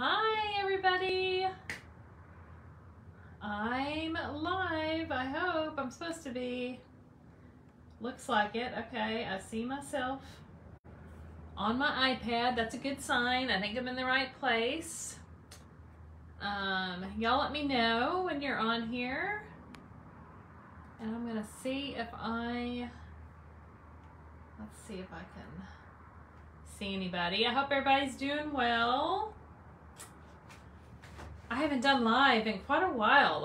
Hi everybody! I'm live, I hope. I'm supposed to be. Looks like it. Okay, I see myself on my iPad. That's a good sign. I think I'm in the right place. Y'all let me know when you're on here. And I'm gonna see if let's see if I can see anybody. I hope everybody's doing well. I haven't done live in quite a while,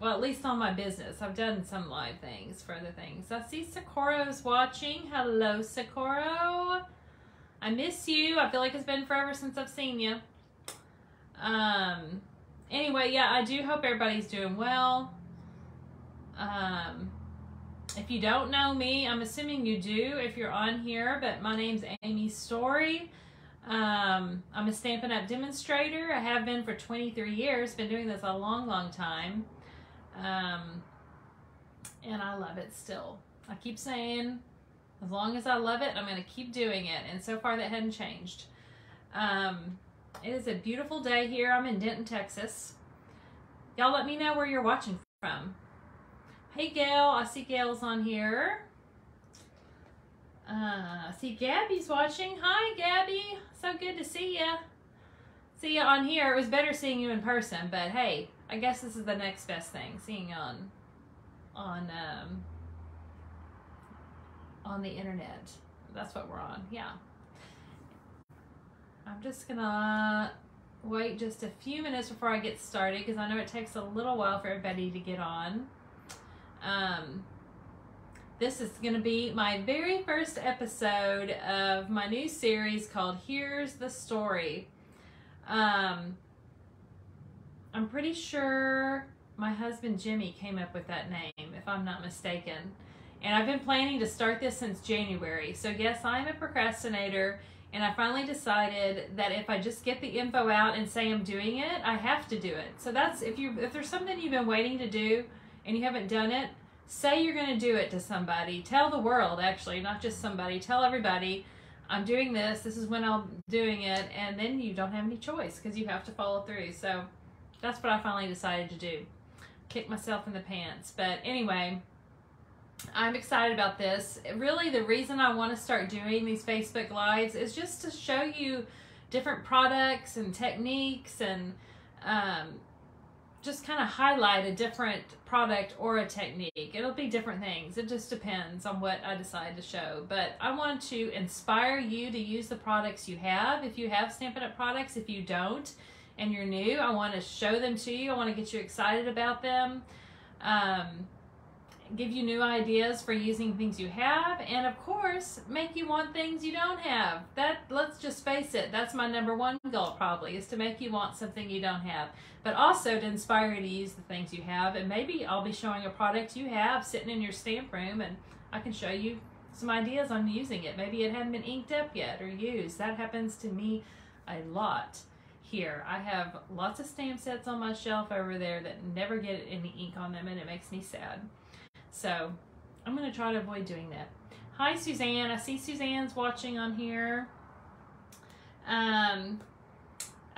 well, at least on my business. I've done some live things for other things. I see Socorro's watching. Hello, Socorro. I miss you. I feel like it's been forever since I've seen you. Anyway, yeah, I do hope everybody's doing well. If you don't know me, I'm assuming you do if you're on here, but my name's Amy Storrie. I'm a Stampin' Up! Demonstrator. I have been for 23 years. Been doing this a long time. And I love it still. I keep saying, as long as I love it, I'm going to keep doing it. And so far that hadn't changed. It is a beautiful day here. I'm in Denton, Texas. Y'all let me know where you're watching from. Hey, Gail. I see Gail's on here. I see Gabby's watching. Hi, Gabby. So good to see ya. See ya on here. It was better seeing you in person, but hey, I guess this is the next best thing, seeing you on the internet. That's what we're on. Yeah. I'm just gonna wait just a few minutes before I get started because I know it takes a little while for everybody to get on. This is going to be my very first episode of my new series called Here's the Story. I'm pretty sure my husband Jimmy came up with that name, if I'm not mistaken. And I've been planning to start this since January. So yes, I'm a procrastinator, and I finally decided that if I just get the info out and say I'm doing it, I have to do it. So that's, if there's something you've been waiting to do and you haven't done it, say you're going to do it to somebody. Tell the world, actually, not just somebody. Tell everybody, I'm doing this. This is when I'm doing it. And then you don't have any choice because you have to follow through. So that's what I finally decided to do. Kick myself in the pants. But anyway, I'm excited about this. Really, the reason I want to start doing these Facebook Lives is just to show you different products and techniques and just kind of highlight a different product or a technique. It'll be different things. It just depends on what I decide to show. But I want to inspire you to use the products you have. If you have Stampin' Up! Products, if you don't and you're new, I want to show them to you. I want to get you excited about them. Give you new ideas for using things you have, and of course make you want things you don't have. Let's just face it, that's my #1 goal probably, is to make you want something you don't have, but also to inspire you to use the things you have. And maybe I'll be showing a product you have sitting in your stamp room and I can show you some ideas on using it. Maybe it hadn't been inked up yet or used. That happens to me a lot here. I have lots of stamp sets on my shelf over there that never get any ink on them, and it makes me sad. So I'm going to try to avoid doing that. Hi, Suzanne. I see Suzanne's watching on here.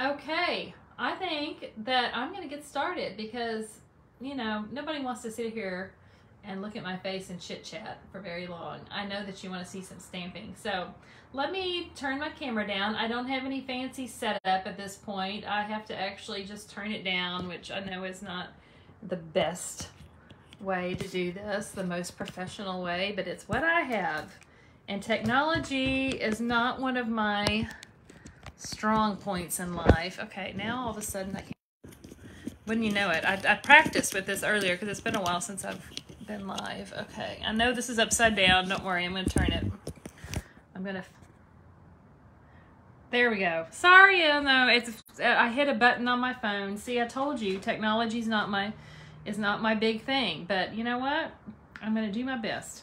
Okay. I think that I'm going to get started because, you know, nobody wants to sit here and look at my face and chit chat for very long. I know that you want to see some stamping. So let me turn my camera down. I don't have any fancy setup at this point. I have to actually just turn it down, which I know is not the best way to do this, the most professional way, but it's what I have. And technology is not one of my strong points in life. Okay, now all of a sudden I can't. Wouldn't you know it? I practiced with this earlier because it's been a while since I've been live. Okay, I know this is upside down. Don't worry, I'm going to turn it. There we go. Sorry, no, I hit a button on my phone. See, I told you, technology's not my big thing, but you know what? I'm going to do my best.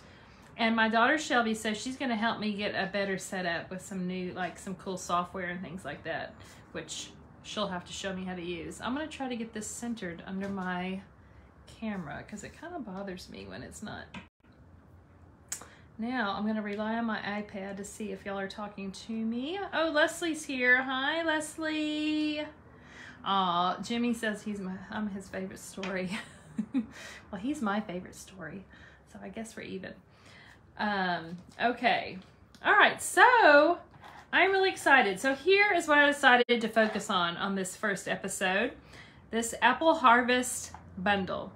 And my daughter Shelby says she's going to help me get a better setup with some new, some cool software and things like that, which she'll have to show me how to use. I'm going to try to get this centered under my camera because it kind of bothers me when it's not. Now I'm going to rely on my iPad to see if y'all are talking to me. Oh, Leslie's here. Hi, Leslie. Aw, Jimmy says I'm his favorite Storrie. Well, he's my favorite Storrie, so I guess we're even. Okay. All right, so I'm really excited. So here is what I decided to focus on this first episode, this apple harvest bundle.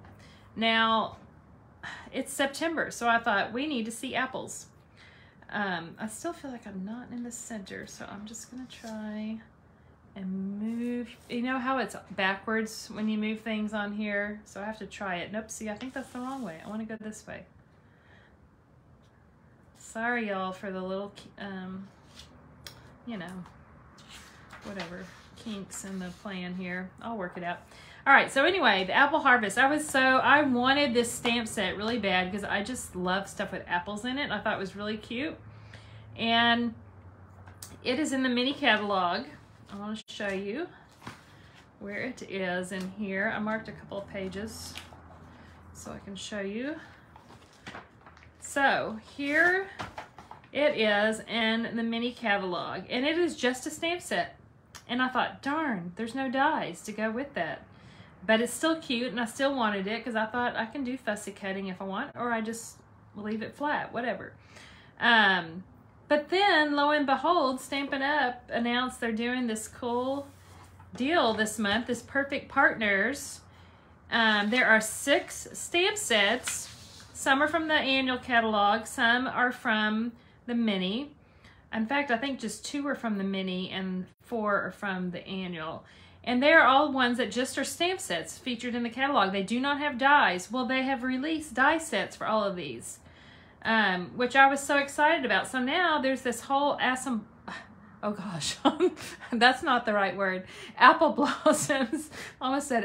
Now, it's September, so I thought we need to see apples. I still feel like I'm not in the center, so I'm just gonna try and move. You know how it's backwards when you move things on here? So I have to try it. Nope, see, I think that's the wrong way. I want to go this way. Sorry, y'all, for the little, you know, whatever, kinks in the plan here. I'll work it out. All right, so anyway, the apple harvest. I wanted this stamp set really bad because I just love stuff with apples in it. I thought it was really cute. And it is in the mini catalog. I want to show you where it is in here. I marked a couple of pages so I can show you. So here it is in the mini catalog, and it is just a stamp set. And I thought, darn, there's no dies to go with that. But it's still cute, and I still wanted it because I thought I can do fussy cutting if I want, or I just leave it flat, whatever. But then, lo and behold, Stampin' Up! Announced they're doing this cool deal this month, this Perfect Partners. There are 6 stamp sets. Some are from the annual catalog, some are from the mini. In fact, I think just 2 are from the mini and 4 are from the annual. And they're all ones that just are stamp sets featured in the catalog. They do not have dies. Well, they have released die sets for all of these. Which I was so excited about. So now there's this whole oh gosh, that's not the right word. Apple Blossoms, almost said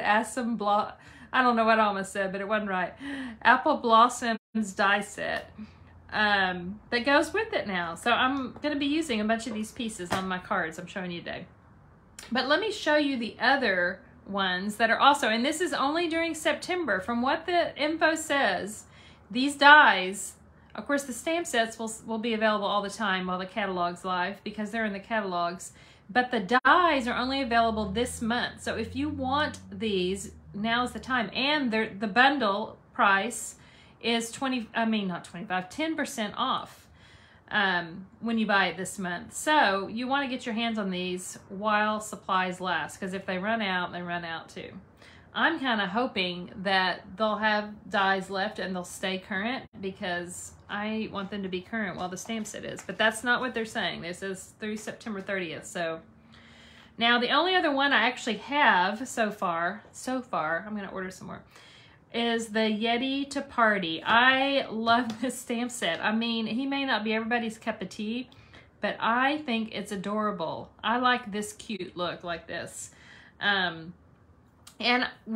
I don't know what I almost said, but it wasn't right. Apple Blossoms die set that goes with it now. So I'm going to be using a bunch of these pieces on my cards I'm showing you today. But let me show you the other ones that are also, and this is only during September. From what the info says, these dies, of course, the stamp sets will be available all the time while the catalog's live because they're in the catalogs. But the dies are only available this month. So if you want these, now's the time. And the bundle price is 10% off when you buy it this month. So you want to get your hands on these while supplies last, because if they run out, they run out too. I'm kind of hoping that they'll have dies left and they'll stay current because I want them to be current while the stamp set is. But that's not what they're saying. This is through September 30th. So now the only other one I actually have so far, I'm going to order some more, is the Yeti to Party. I love this stamp set. I mean, he may not be everybody's cup of tea, but I think it's adorable. I like this cute look like this. And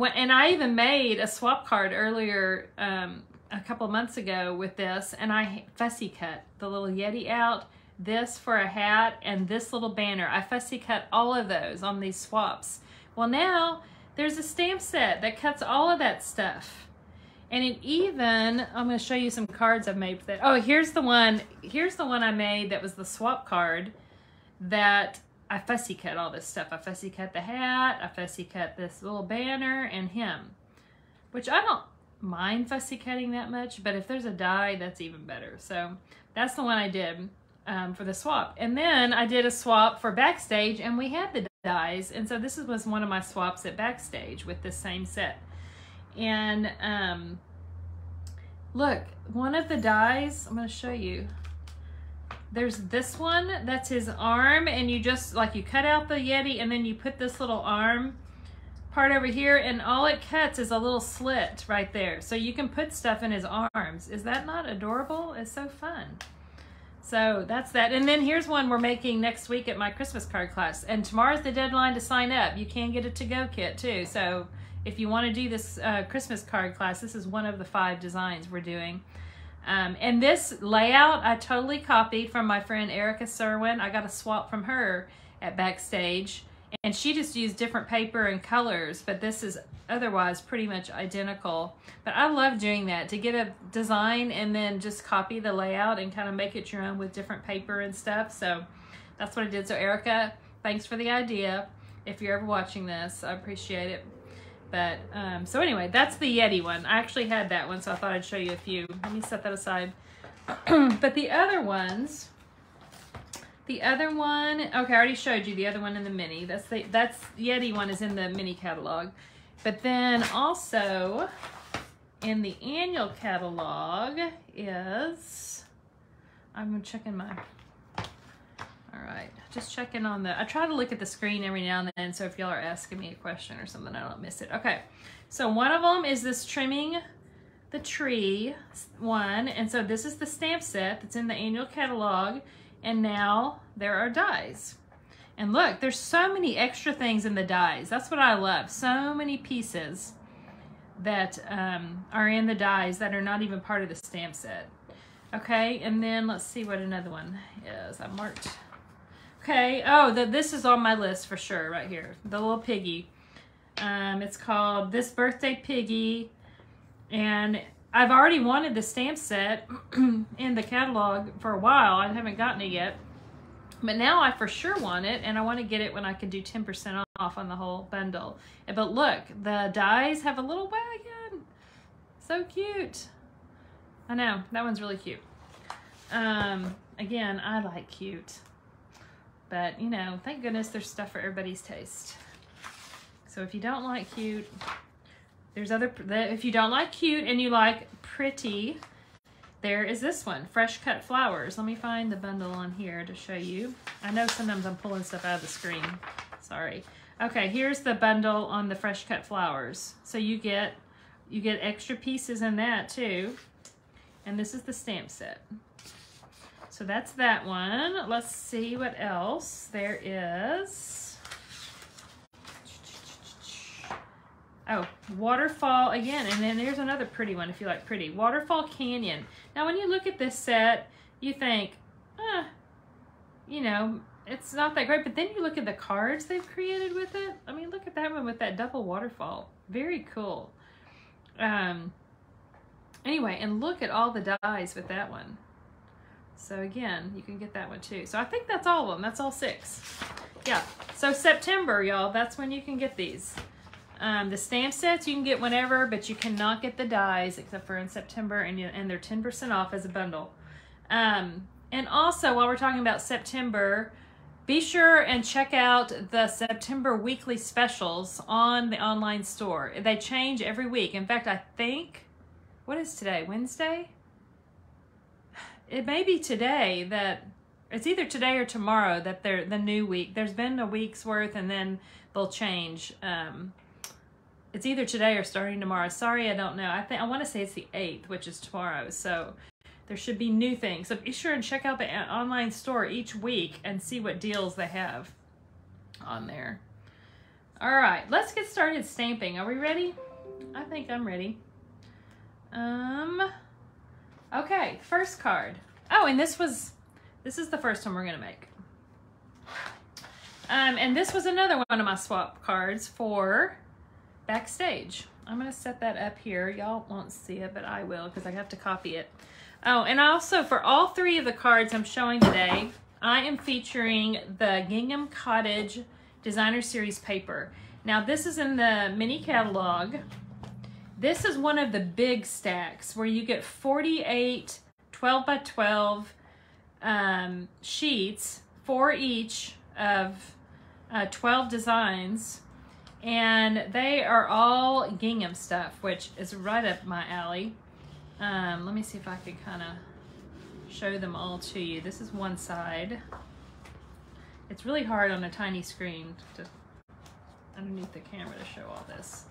I even made a swap card earlier a couple months ago with this, and I fussy cut the little Yeti out, this for a hat, and this little banner. I fussy cut all of those on these swaps. Well, now there's a stamp set that cuts all of that stuff. And it even, I'm going to show you some cards I've made for that. Oh, here's the one I made that was the swap card that I fussy cut all this stuff. I fussy cut the hat, I fussy cut this little banner and him, which I don't mind fussy cutting that much, but if there's a die, that's even better. So that's the one I did for the swap. And then I did a swap for Backstage, and we had the dies, and so this was one of my swaps at Backstage with this same set. And look, one of the dies, I'm going to show you. There's this one, that's his arm, and you just, like, you cut out the Yeti, and then you put this little arm part over here, and all it cuts is a little slit right there. So you can put stuff in his arms. Is that not adorable? It's so fun. So that's that. And then here's one we're making next week at my Christmas card class. And tomorrow's the deadline to sign up. You can get a to-go kit too. So if you want to do this Christmas card class, this is one of the 5 designs we're doing. And this layout I totally copied from my friend Erica Serwin. I got a swap from her at Backstage, and she just used different paper and colors, but this is otherwise pretty much identical. But I love doing that, to get a design and then just copy the layout and kind of make it your own with different paper and stuff. So that's what I did. So Erica, thanks for the idea. if you're ever watching this. I appreciate it. But, so anyway, that's the Yeti one. I actually had that one, so I thought I'd show you a few. Let me set that aside. But the other ones, the other one, okay, I already showed you the other one in the mini. That's Yeti one is in the mini catalog. But then also in the annual catalog is, I'm checking my, all right, just checking on the, I try to look at the screen every now and then, so if y'all are asking me a question or something, I don't miss it. Okay, so one of them is this Trimming the Tree one, and so this is the stamp set that's in the annual catalog, and now there are dies. And look, there's so many extra things in the dies. That's what I love. So many pieces that are in the dies that are not even part of the stamp set. Okay, and then let's see what another one is. I marked. Okay, oh, this is on my list for sure right here. The little piggy. It's called This Birthday Piggy. And I've already wanted the stamp set in the catalog for a while. I haven't gotten it yet. But now I for sure want it, and I want to get it when I can do 10% off on the whole bundle. But look, the dies have a little wagon. So cute. I know, that one's really cute. Again, I like cute. But, you know, thank goodness there's stuff for everybody's taste. So if you don't like cute, there's other, if you don't like cute and you like pretty, there is this one, Fresh Cut Flowers. Let me find the bundle on here to show you. I know sometimes I'm pulling stuff out of the screen. Sorry. Okay, here's the bundle on the Fresh Cut Flowers. So you get extra pieces in that too. And this is the stamp set. So that's that one. Let's see what else there is. Oh, Waterfall again, and then there's another pretty one if you like pretty. Waterfall Canyon. Now when you look at this set, you think, you know, it's not that great, but then you look at the cards they've created with it. I mean, look at that one with that double waterfall. Very cool. Anyway, and look at all the dies with that one. So again, you can get that one too. So I think that's all of them. That's all 6. Yeah, so September, y'all, that's when you can get these. The stamp sets you can get whenever, but you cannot get the dies except for in September, and they're 10% off as a bundle. And also, while we're talking about September, be sure and check out the September weekly specials on the online store. They change every week. In fact, I think, what is today? Wednesday? It may be today that, it's either today or tomorrow that they're the new week. There's been a week's worth and then they'll change. It's either today or starting tomorrow. Sorry, I don't know. I want to say it's the 8th, which is tomorrow. So there should be new things. So be sure and check out the online store each week and see what deals they have on there. All right, let's get started stamping. Are we ready? I think I'm ready. Okay, first card. Oh, and this is the first one we're gonna make. And this was another one of my swap cards for Backstage. I'm gonna set that up here. Y'all won't see it, but I will because I have to copy it. Oh, and also for all 3 of the cards I'm showing today, I am featuring the Gingham Cottage Designer Series paper. Now this is in the mini catalog. This is one of the big stacks where you get 48 12 by 12 sheets for each of 12 designs, and they are all gingham stuff, which is right up my alley. Let me see if I can kind of show them all to you. This is one side. It's really hard on a tiny screen to underneath the camera to show all this.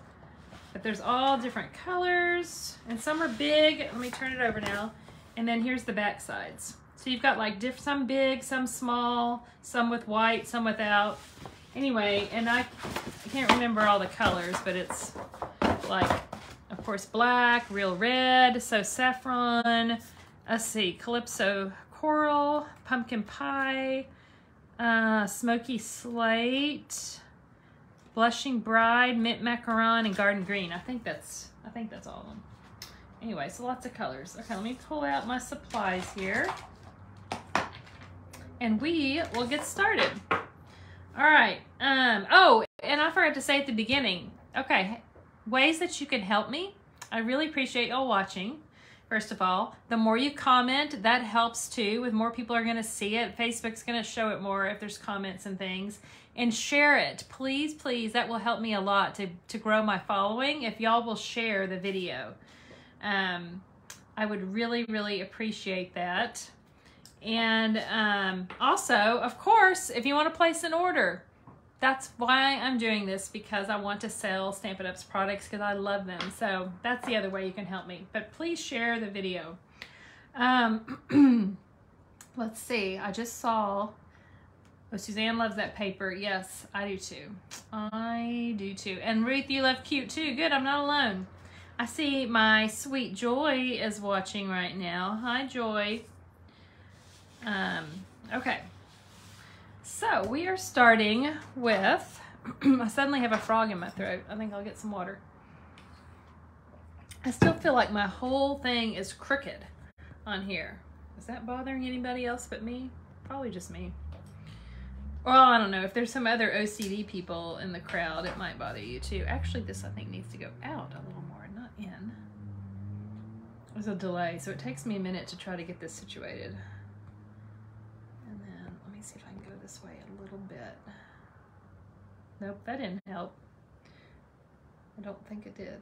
But there's all different colors, and some are big. Let me turn it over now. And then here's the back sides. So you've got like some big, some small, some with white, some without. Anyway, and I can't remember all the colors, but it's like, of course, black, real red, so saffron, let's see, Calypso Coral, Pumpkin Pie, Smoky Slate, Blushing Bride, Mint Macaron, and Garden Green. I think that's all of them. Anyway, so lots of colors. Okay, let me pull out my supplies here, and we will get started. All right. Oh, and I forgot to say at the beginning, okay, ways that you can help me. I really appreciate y'all watching. First of all, the more you comment, that helps too. With more people are going to see it. Facebook's going to show it more if there's comments and things. And share it. Please, please. That will help me a lot to grow my following if y'all will share the video. I would really, really appreciate that. And also, of course, if you want to place an order, that's why I'm doing this, because I want to sell Stampin' Up's products because I love them. So that's the other way you can help me. But please share the video. Let's see. I just saw... Oh, Suzanne loves that paper. Yes, I do too. I do too. And Ruth, you love cute too. Good, I'm not alone. I see my sweet Joy is watching right now. Hi, Joy. Okay. So we are starting with, I suddenly have a frog in my throat. I think I'll get some water. I still feel like my whole thing is crooked on here. Is that bothering anybody else but me? Probably just me. Well, I don't know. If there's some other OCD people in the crowd, it might bother you too. Actually, this I think needs to go out a little more, not in. There's a delay, so it takes me a minute to try to get this situated. And then, let me see if I can go this way a little bit. Nope, that didn't help. I don't think it did.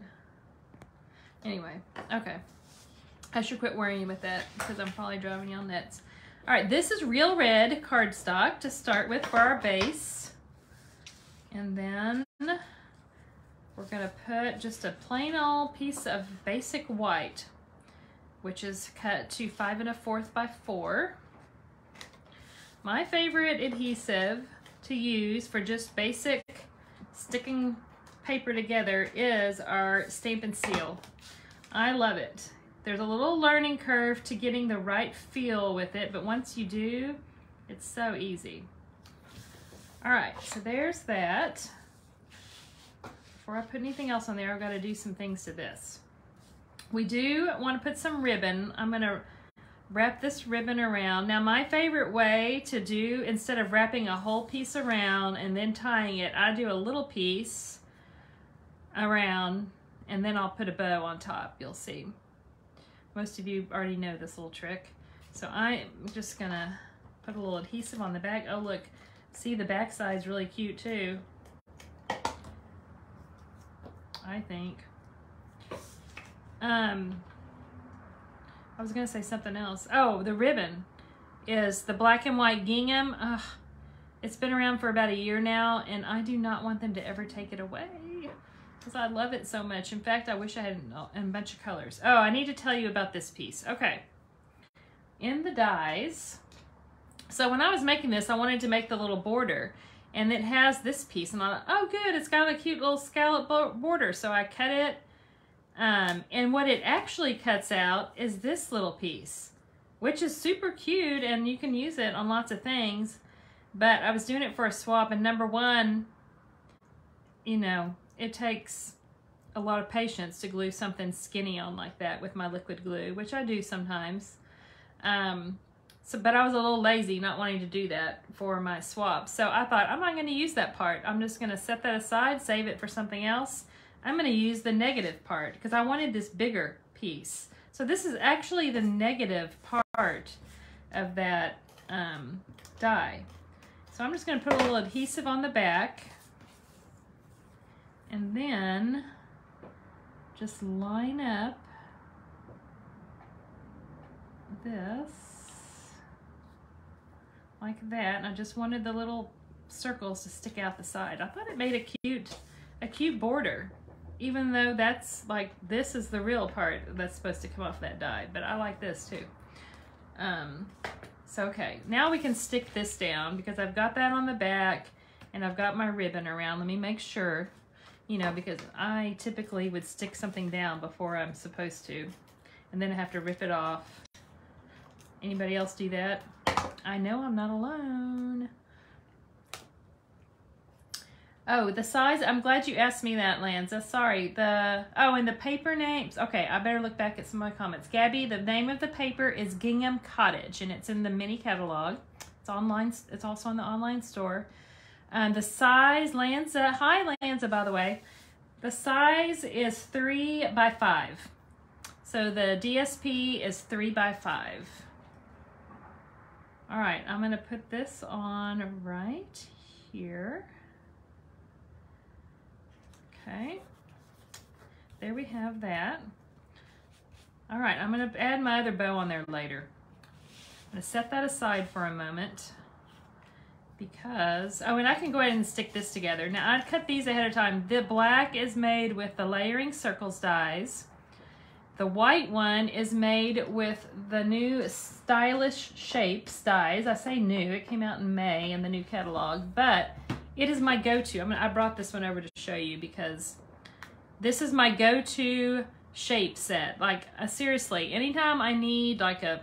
Anyway, okay. I should quit worrying with that because I'm probably driving y'all nuts. All right, this is real red cardstock to start with for our base. And then we're gonna put just a plain old piece of basic white, which is cut to 5 1/4 by 4. My favorite adhesive to use for just basic sticking paper together is our Stampin' Seal. I love it. There's a little learning curve to getting the right feel with it, but once you do, it's so easy. All right, so there's that. Before I put anything else on there, I've got to do some things to this. We do want to put some ribbon. I'm going to wrap this ribbon around. Now, my favorite way to do, instead of wrapping a whole piece around and then tying it, I do a little piece around and then I'll put a bow on top. You'll see. Most of you already know this little trick. So I'm just gonna put a little adhesive on the back. Oh look, see the back side's really cute too. I think. I was gonna say something else. Oh, the ribbon is the black and white gingham. Ugh, it's been around for about a year now and I do not want them to ever take it away, because I love it so much. In fact, I wish I had a bunch of colors. Oh, I need to tell you about this piece. Okay. In the dies, so when I was making this, I wanted to make the little border, and it has this piece, and I thought, oh good, it's got a cute little scallop border. So I cut it, and what it actually cuts out is this little piece, which is super cute, and you can use it on lots of things. But I was doing it for a swap, and number one, you know, it takes a lot of patience to glue something skinny on like that with my liquid glue, which I do sometimes. But I was a little lazy not wanting to do that for my swap. So I thought, I'm not going to use that part. I'm just going to set that aside, save it for something else. I'm going to use the negative part because I wanted this bigger piece. So this is actually the negative part of that die. So I'm just going to put a little adhesive on the back. And then just line up this like that. And I just wanted the little circles to stick out the side. I thought it made a cute border, even though that's like, this is the real part that's supposed to come off that die, but I like this too. So okay, now we can stick this down because I've got that on the back and I've got my ribbon around. Let me make sure. You know, because I typically would stick something down before I'm supposed to, and then I have to rip it off. Anybody else do that? I know I'm not alone. Oh, the size, I'm glad you asked me that, Lanza. Sorry, and the paper names. Okay, I better look back at some of my comments. Gabby, the name of the paper is Gingham Cottage, and it's in the mini catalog. It's online, it's also on the online store. The size, Lanza, hi Lanza, by the way. The size is 3 by 5. So the DSP is 3 by 5. All right, I'm gonna put this on right here. Okay, there we have that. All right, I'm gonna add my other bow on there later. I'm gonna set that aside for a moment because, oh, and I can go ahead and stick this together. Now, I'd cut these ahead of time. The black is made with the layering circles dies. The white one is made with the new stylish shapes dies. I say new, it came out in May in the new catalog, but it is my go-to. I brought this one over to show you because this is my go-to shape set. Like, seriously, anytime I need like a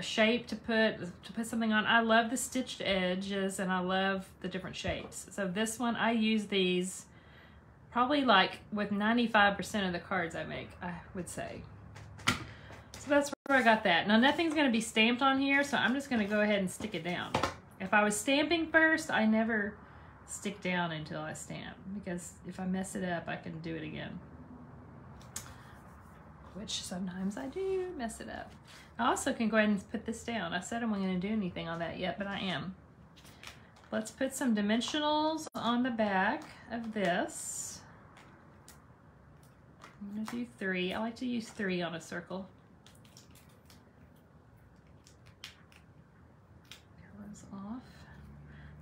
shape to put something on, I love the stitched edges and I love the different shapes. So this one, I use these probably like with 95% of the cards I make, I would say. So that's where I got that. Now nothing's gonna be stamped on here, so I'm just gonna go ahead and stick it down. If I was stamping first, I never stick down until I stamp, because if I mess it up, I can do it again. Which sometimes I do mess it up. I also can go ahead and put this down. I said I wasn't going to do anything on that yet, but I am. Let's put some dimensionals on the back of this. I'm going to do 3. I like to use 3 on a circle. Arrows off.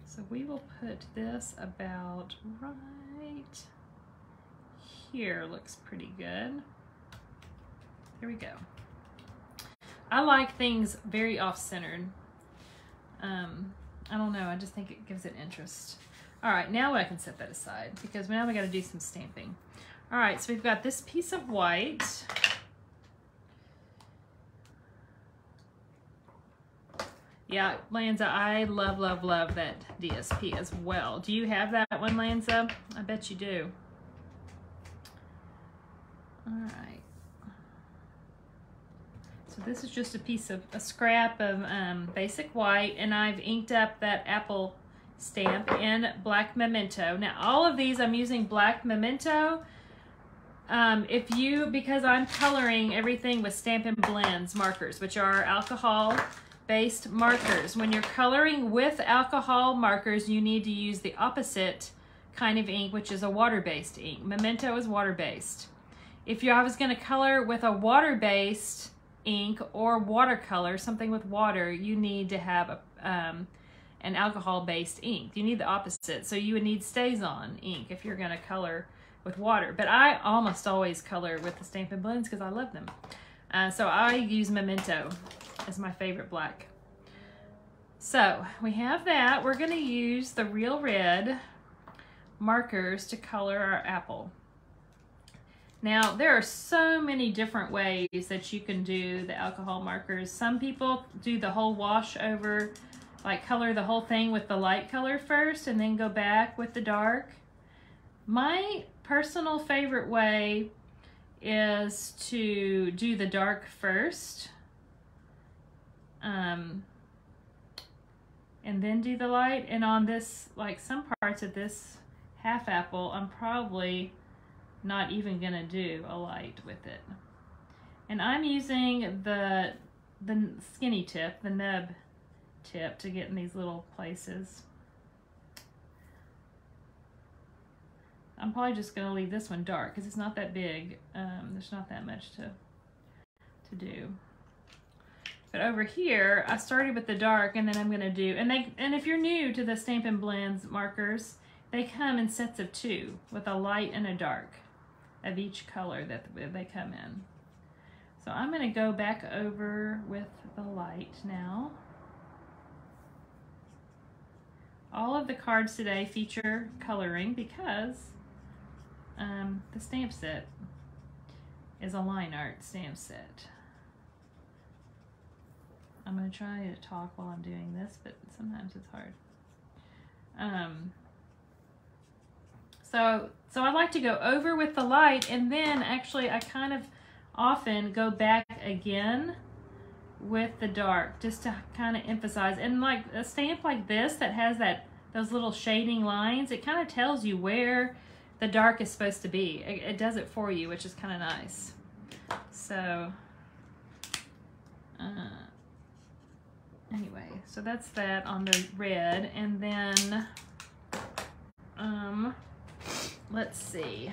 So we will put this about right here. Looks pretty good. There we go. I like things very off-centered. I don't know, I just think it gives it interest. All right, now I can set that aside because now we got to do some stamping. All right, so we've got this piece of white. Yeah, Lanza, I love, love, love that DSP as well. Do you have that one, Lanza? I bet you do. All right. So this is just a scrap of basic white, and I've inked up that apple stamp in black memento. Now all of these I'm using black memento. Because I'm coloring everything with Stampin' Blends markers, which are alcohol-based markers. When you're coloring with alcohol markers, you need to use the opposite kind of ink, which is a water-based ink. Memento is water-based. If I was going to color with a water-based ink or watercolor, something with water, you need to have an alcohol-based ink. You need the opposite. So you would need StazOn ink if you're going to color with water. But I almost always color with the Stampin' Blends because I love them. So I use Memento as my favorite black. So we have that. We're going to use the Real Red markers to color our apple. Now, there are so many different ways that you can do the alcohol markers. Some people do the whole wash over, like color the whole thing with the light color first and then go back with the dark. My personal favorite way is to do the dark first and then do the light. And on this, like some parts of this half apple, I'm probably not even gonna do a light with it. And I'm using the skinny tip, the nub tip, to get in these little places. I'm probably just gonna leave this one dark because it's not that big. There's not that much to do. But over here, I started with the dark, and then I'm gonna do, and if you're new to the Stampin' Blends markers, they come in sets of 2 with a light and a dark of each color that they come in. So I'm going to go back over with the light now. All of the cards today feature coloring because the stamp set is a line art stamp set. I'm going to try to talk while I'm doing this, but sometimes it's hard. So I like to go over with the light, and then actually I kind of often go back again with the dark just to kind of emphasize. And like a stamp like this that has that those little shading lines, it kind of tells you where the dark is supposed to be. It does it for you, which is kind of nice. So, anyway, so that's that on the red. And then, let's see.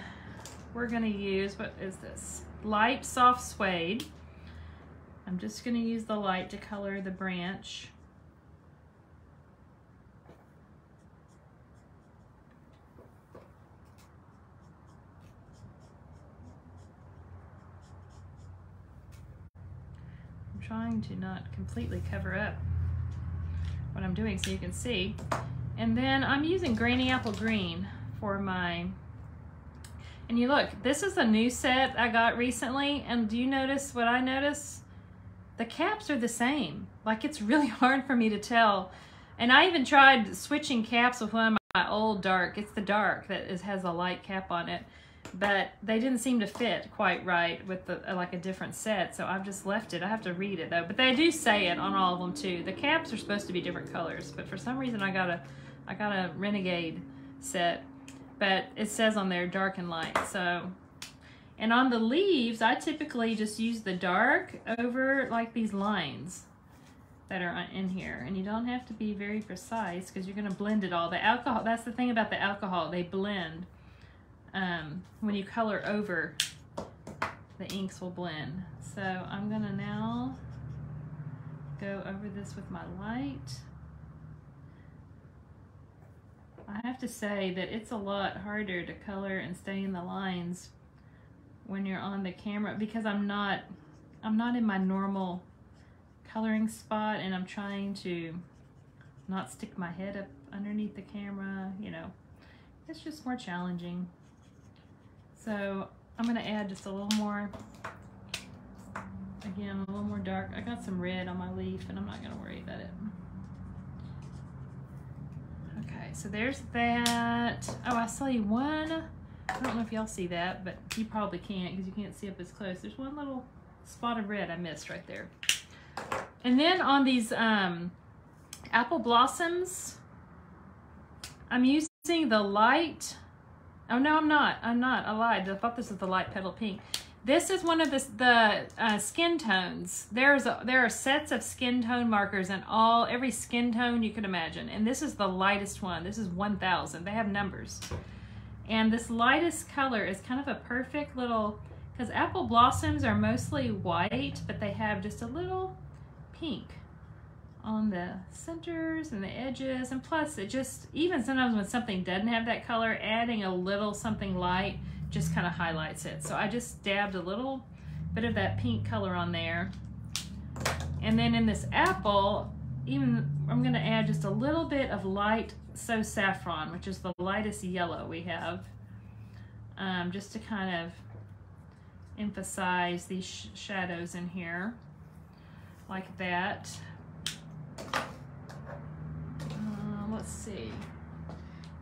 We're gonna use, what is this? Light Soft Suede. I'm just gonna use the light to color the branch. Trying to not completely cover up what I'm doing so you can see. And then I'm using Granny Apple Green for my, and you look, this is a new set I got recently, and do you notice what I notice? The caps are the same. Like, it's really hard for me to tell. And I even tried switching caps with one of my old dark. It's the dark that has a light cap on it. But they didn't seem to fit quite right with the like a different set, so I've just left it. I have to read it though, but they do say it on all of them too. The caps are supposed to be different colors, but for some reason I got a Renegade set, but it says on there dark and light. So, and on the leaves, I typically just use the dark over like these lines that are in here, and you don't have to be very precise because you're going to blend it all. The alcohol, that's the thing about the alcohol, they blend. When you color over, the inks will blend. So I'm gonna now go over this with my light. I have to say that it's a lot harder to color and stay in the lines when you're on the camera because I'm not in my normal coloring spot, and I'm trying to not stick my head up underneath the camera, you know. It's just more challenging. So I'm going to add just a little more, again, a little more dark. I got some red on my leaf, and I'm not going to worry about it. Okay, so there's that. Oh, I saw you one. I don't know if y'all see that, but you probably can't because you can't see up as close. There's one little spot of red I missed right there. And then on these apple blossoms, I'm using the light. Oh, no, I'm not. I lied. I thought this was the light petal pink. This is one of the skin tones. There are sets of skin tone markers in every skin tone you could imagine. And this is the lightest one. This is 1000. They have numbers. And this lightest color is kind of a perfect little, because apple blossoms are mostly white, but they have just a little pink on the centers and the edges, and plus it just, even sometimes when something doesn't have that color, adding a little something light just kind of highlights it. So I just dabbed a little bit of that pink color on there. And then in this apple, even I'm going to add just a little bit of light So Saffron, which is the lightest yellow we have, just to kind of emphasize these shadows in here like that. Let's see.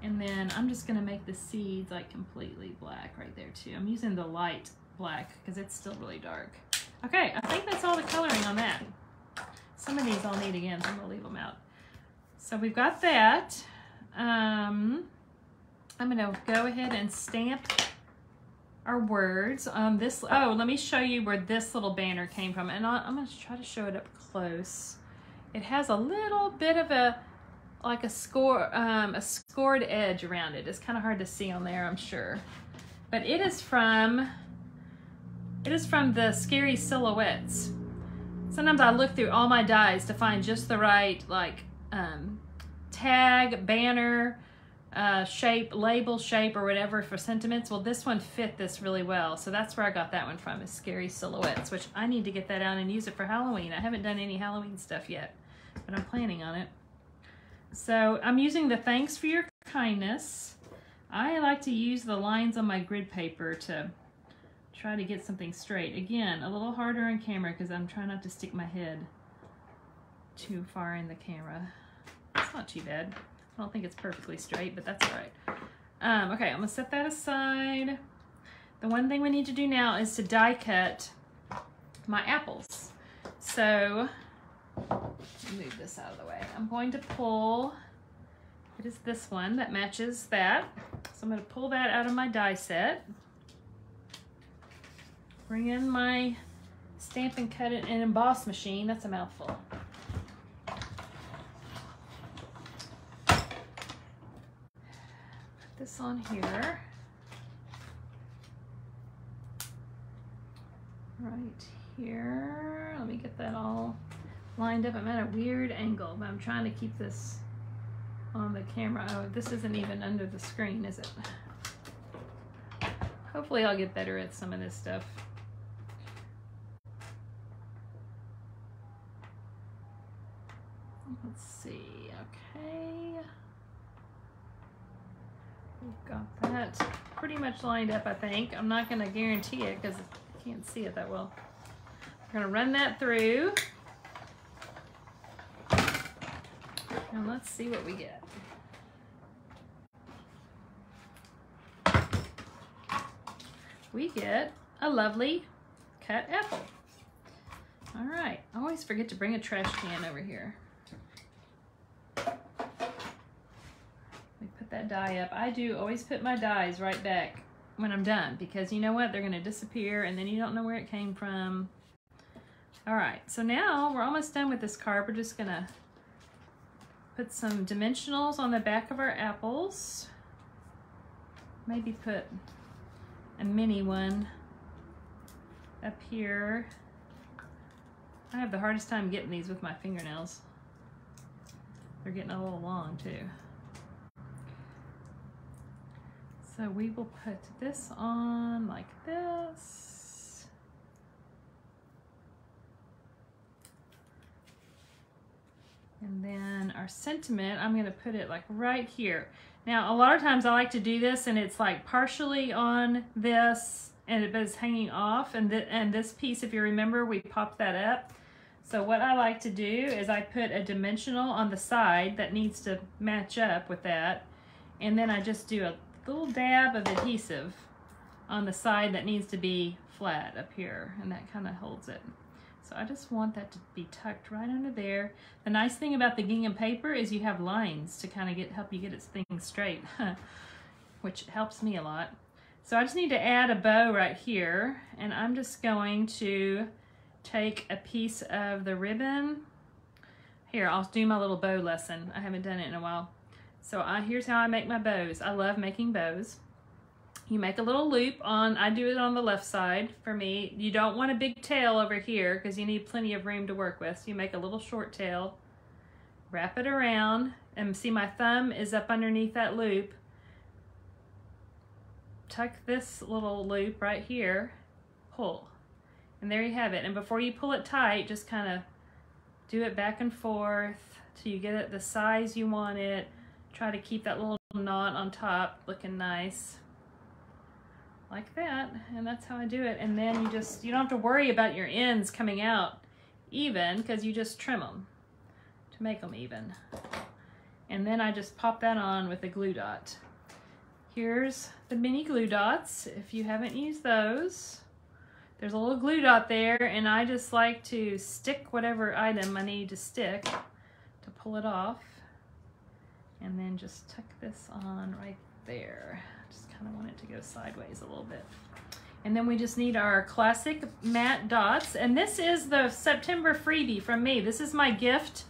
And then I'm just going to make the seeds like completely black right there too. I'm using the light black because it's still really dark. Okay, I think that's all the coloring on that. Some of these I'll need again, so I'm going to leave them out. So we've got that. I'm going to go ahead and stamp our words on this. Oh, let me show you where this little banner came from. And I'm going to try to show it up close. It has a little bit of a like a scored edge around it. It's kind of hard to see on there, I'm sure. But it is from the Scary Silhouettes. Sometimes I look through all my dies to find just the right like tag, banner, shape, label shape, or whatever for sentiments. Well, this one fit this really well. So that's where I got that one from, is Scary Silhouettes, which I need to get that out and use it for Halloween. I haven't done any Halloween stuff yet, but I'm planning on it. So I'm using the Thanks for Your Kindness. I like to use the lines on my grid paper to try to get something straight. Again, a little harder on camera because I'm trying not to stick my head too far in the camera. It's not too bad. I don't think it's perfectly straight, but that's all right. Okay, I'm gonna set that aside. The one thing we need to do now is to die cut my apples. So move this out of the way. I'm going to pull It is this one that matches that. So I'm going to pull that out of my die set. Bring in my Stamp and Cut It and Emboss machine. That's a mouthful. Put this on here. Right here. Let me get that all lined up. I'm at a weird angle, but I'm trying to keep this on the camera. Oh, this isn't even under the screen, is it? Hopefully I'll get better at some of this stuff. Let's see, okay. We've got that pretty much lined up, I think. I'm not gonna guarantee it because I can't see it that well. We're gonna run that through. And let's see what we get. We get a lovely cut apple. All right, I always forget to bring a trash can over here. We put that die up. I do always put my dies right back when I'm done because you know what? They're gonna disappear and then you don't know where it came from. All right, so now we're almost done with this card. We're just gonna put some dimensionals on the back of our apples. Maybe put a mini one up here. I have the hardest time getting these with my fingernails. They're getting a little long too. So we will put this on like this. And then our sentiment, I'm gonna put it like right here. Now, a lot of times I like to do this and it's like partially on this and it's hanging off. And this piece, if you remember, we popped that up. So what I like to do is I put a dimensional on the side that needs to match up with that. And then I just do a little dab of adhesive on the side that needs to be flat up here. And that kind of holds it. So I just want that to be tucked right under there. The nice thing about the gingham paper is you have lines to kind of help you get its thing straight, which helps me a lot. So I just need to add a bow right here, and I'm just going to take a piece of the ribbon. Here, I'll do my little bow lesson. I haven't done it in a while. So here's how I make my bows. I love making bows. You make a little loop on, I do it on the left side for me. You don't want a big tail over here because you need plenty of room to work with. So you make a little short tail, wrap it around, and see my thumb is up underneath that loop. Tuck this little loop right here, pull, and there you have it. And before you pull it tight, just kind of do it back and forth till you get it the size you want it. Try to keep that little knot on top looking nice. Like that, and that's how I do it. And then you don't have to worry about your ends coming out even because you just trim them to make them even. And then I just pop that on with a glue dot. Here's the mini glue dots. If you haven't used those, there's a little glue dot there, and I just like to stick whatever item I need to stick to pull it off. And then just tuck this on right there. Just kind of want it to go sideways a little bit. And then we just need our classic matte dots. And this is the September freebie from me. This is my gift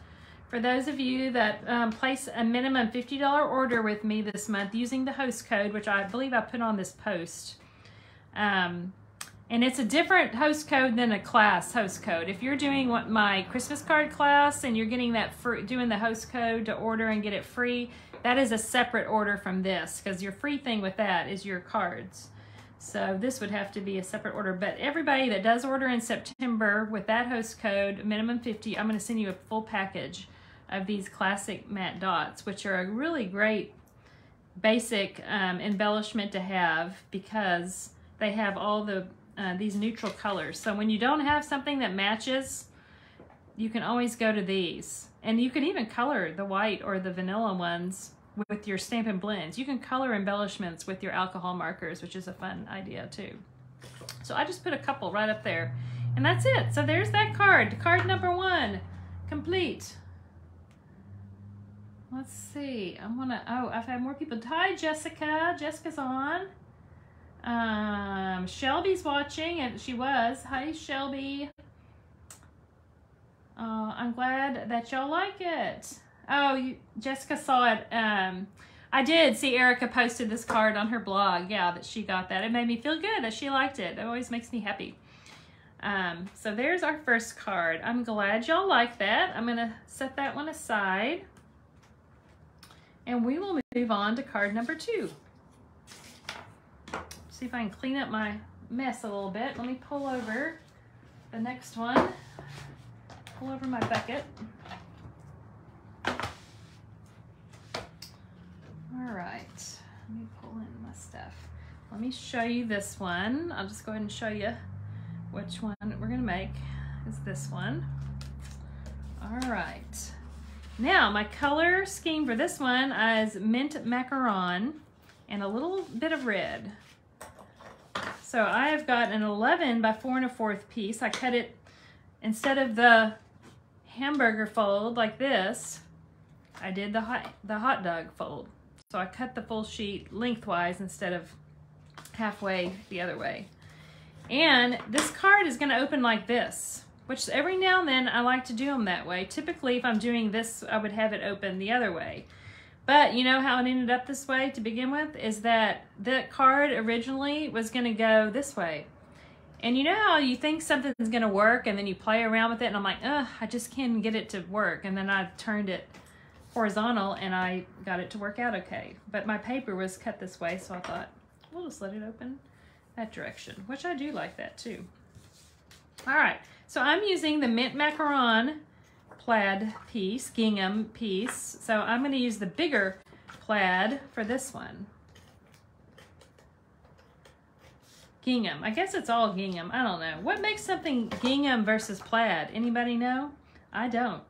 for those of you that place a minimum $50 order with me this month using the host code, which I believe I put on this post. And it's a different host code than a class host code. If you're doing my Christmas card class and you're getting that doing the host code to order and get it free, that is a separate order from this because your free thing with that is your cards. So this would have to be a separate order. But everybody that does order in September with that host code, minimum 50, I'm going to send you a full package of these classic matte dots, which are a really great basic embellishment to have because they have all the these neutral colors. So when you don't have something that matches, you can always go to these. And you can even color the white or the vanilla ones with your Stampin' Blends. You can color embellishments with your alcohol markers, which is a fun idea too. So I just put a couple right up there. And that's it. So there's that card. Card number 1, complete. Let's see. I've had more people. Hi, Jessica. Jessica's on. Shelby's watching, and she was. Hi, Shelby. I'm glad that y'all like it. Oh, Jessica saw it. I did see Erica posted this card on her blog. Yeah, that she got that. It made me feel good that she liked it. It always makes me happy. So there's our first card. I'm glad y'all like that. I'm going to set that one aside. And we will move on to card number 2. See if I can clean up my mess a little bit. Let me pull over the next one. Pull over my bucket. All right, let me pull in my stuff. Let me show you this one. I'll just go ahead and show you which one we're gonna make is this one. All right. Now, my color scheme for this one is mint macaron and a little bit of red. So I have got an 11 by 4 1/4 piece. I cut it, instead of the hamburger fold like this, I did the hot dog fold. So I cut the full sheet lengthwise instead of halfway the other way. And this card is gonna open like this, which every now and then I like to do them that way. Typically, if I'm doing this, I would have it open the other way. But you know how it ended up this way to begin with? Is that the card originally was gonna go this way. And you know how you think something's gonna work and then you play around with it and I'm like, ugh, I just can't get it to work. And then I turned it horizontal and I got it to work out okay. But my paper was cut this way, so I thought, we'll just let it open that direction, which I do like that too. All right, so I'm using the mint macaron plaid piece, gingham piece. So I'm gonna use the bigger plaid for this one. Gingham, I guess it's all gingham, I don't know. What makes something gingham versus plaid? Anybody know? I don't,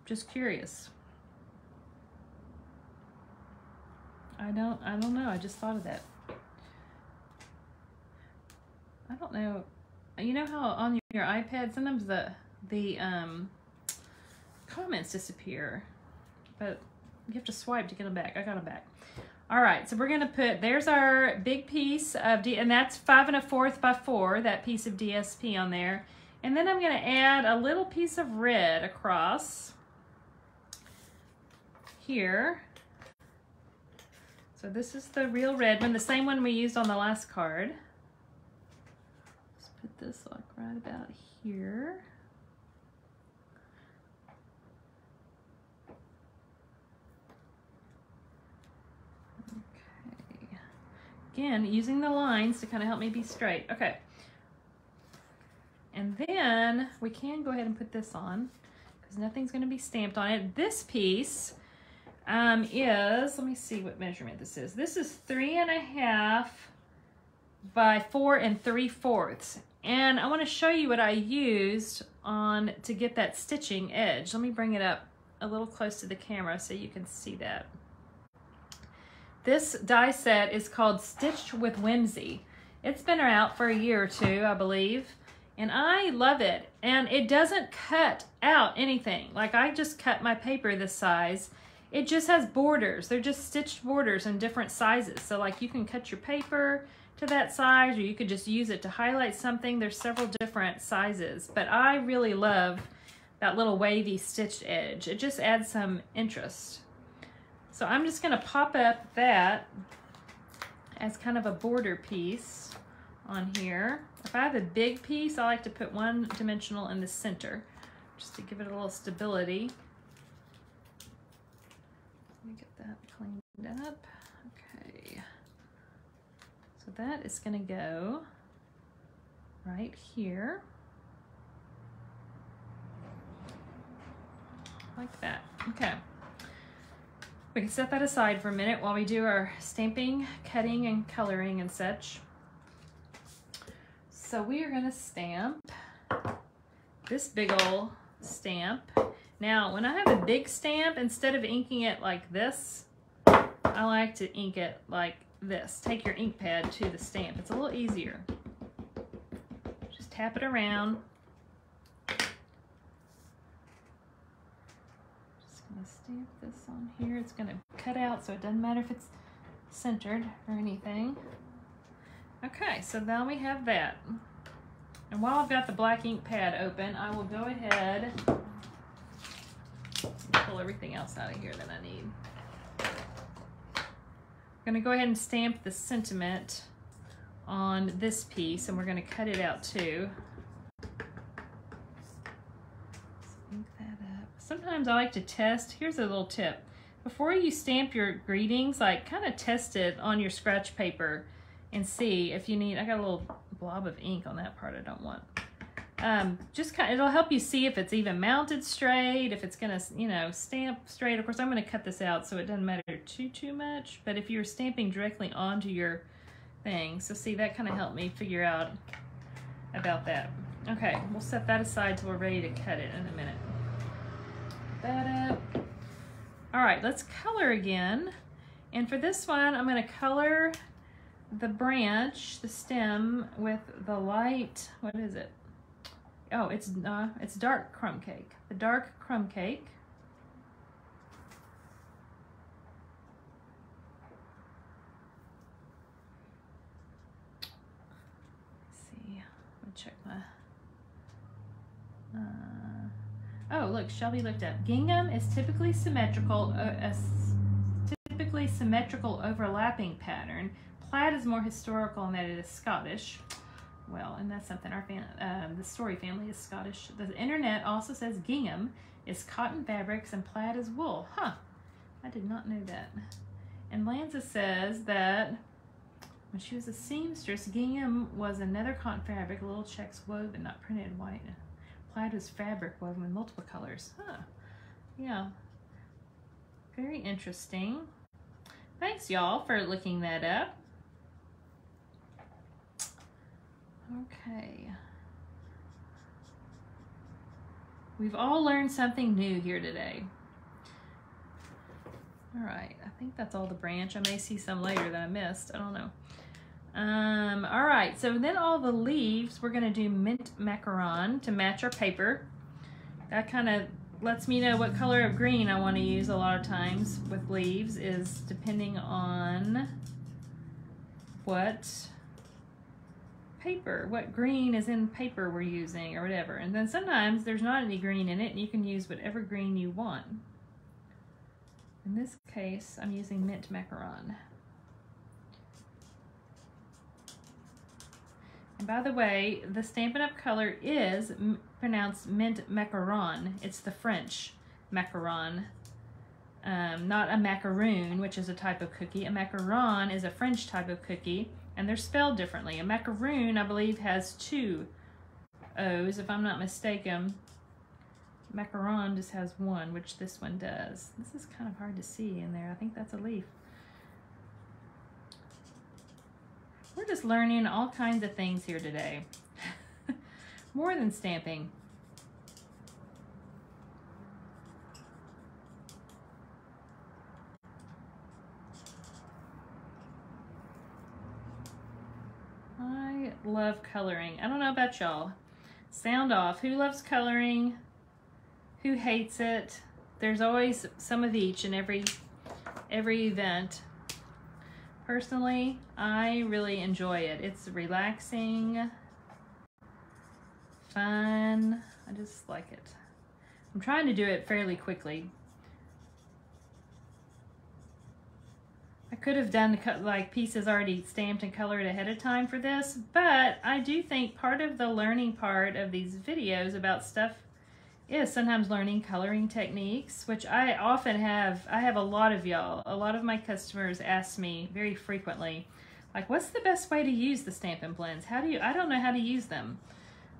just curious. I don't know, I just thought of that. I don't know. You know how on your iPad sometimes the comments disappear, but you have to swipe to get them back. I got them back. All right, so we're gonna put, there's our big piece of and that's 5 1/4 by 4, that piece of DSP on there. And then I'm gonna add a little piece of red across here. So this is the real red one, the same one we used on the last card. Let's put this like right about here. Okay. Again, using the lines to kind of help me be straight. Okay. And then we can go ahead and put this on because nothing's going to be stamped on it. This piece is, let me see what measurement this is. This is 3 1/2 by 4 3/4. And I want to show you what I used on to get that stitching edge. Let me bring it up a little close to the camera so you can see that. This die set is called Stitched with Whimsy. It's been out for a year or two, I believe. And I love it. And it doesn't cut out anything. Like I just cut my paper this size. It just has borders. They're just stitched borders in different sizes. So like you can cut your paper to that size, or you could just use it to highlight something. There's several different sizes, but I really love that little wavy stitched edge. It just adds some interest. So I'm just gonna pop up that as kind of a border piece on here. If I have a big piece, I like to put one dimensional in the center just to give it a little stability. Let me get that cleaned up. Okay. So that is going to go right here. Like that. Okay. We can set that aside for a minute while we do our stamping, cutting, and coloring and such. So we are going to stamp this big ol' stamp. Now, when I have a big stamp, instead of inking it like this, I like to ink it like this. Take your ink pad to the stamp. It's a little easier. Just tap it around. Just gonna stamp this on here. It's gonna cut out, so it doesn't matter if it's centered or anything. Okay, so now we have that. And while I've got the black ink pad open, I will go ahead and pull everything else out of here that I need. I'm gonna go ahead and stamp the sentiment on this piece, and we're gonna cut it out too. Ink that up. Sometimes I like to test. Here's a little tip. Before you stamp your greetings, like kind of test it on your scratch paper and see if you need, I got a little blob of ink on that part I don't want. Just kind of, it'll help you see if it's even mounted straight, if it's gonna, you know, stamp straight. Of course, I'm gonna cut this out so it doesn't matter too much, but if you're stamping directly onto your thing, so see, that kind of helped me figure out about that. Okay, we'll set that aside till we're ready to cut it in a minute. Put that up. All right, let's color again. And for this one, I'm gonna color the branch, the stem, with the light, what is it? Oh, it's dark crumb cake. The dark crumb cake. Let's see, let me check my, oh, look, Shelby looked up. Gingham is typically symmetrical, overlapping pattern. Plaid is more historical in that it is Scottish. Well, and that's something the Storrie family is Scottish. The internet also says gingham is cotton fabrics and plaid is wool. Huh, I did not know that. And Lanza says that when she was a seamstress, gingham was another cotton fabric, little checks woven, not printed white. Plaid was fabric woven with multiple colors. Huh, yeah, very interesting. Thanks, y'all, for looking that up. Okay. We've all learned something new here today. All right, I think that's all the branch. I may see some later that I missed. I don't know. All right, so then all the leaves, we're gonna do mint macaron to match our paper. That kind of lets me know what color of green I want to use a lot of times with leaves, is depending on what paper, what green is in paper we're using or whatever. And then sometimes there's not any green in it and you can use whatever green you want. In this case, I'm using mint macaron. And by the way, the Stampin' Up! Color is pronounced mint macaron. It's the French macaron, not a macaroon, which is a type of cookie. A macaron is a French type of cookie, and they're spelled differently. A macaroon, I believe, has 2 O's, if I'm not mistaken. Macaron just has 1, which this one does. This is kind of hard to see in there. I think that's a leaf. We're just learning all kinds of things here today. More than stamping. I love coloring. I don't know about y'all. Sound off. Who loves coloring? Who hates it? There's always some of each in every event. Personally, I really enjoy it. It's relaxing, fun. I just like it. I'm trying to do it fairly quickly. I could have done like pieces already stamped and colored ahead of time for this, but I do think part of the learning part of these videos about stuff is sometimes learning coloring techniques, which I often have. I have a lot of y'all, a lot of my customers ask me very frequently, like, what's the best way to use the Stampin' Blends? How do you, I don't know how to use them.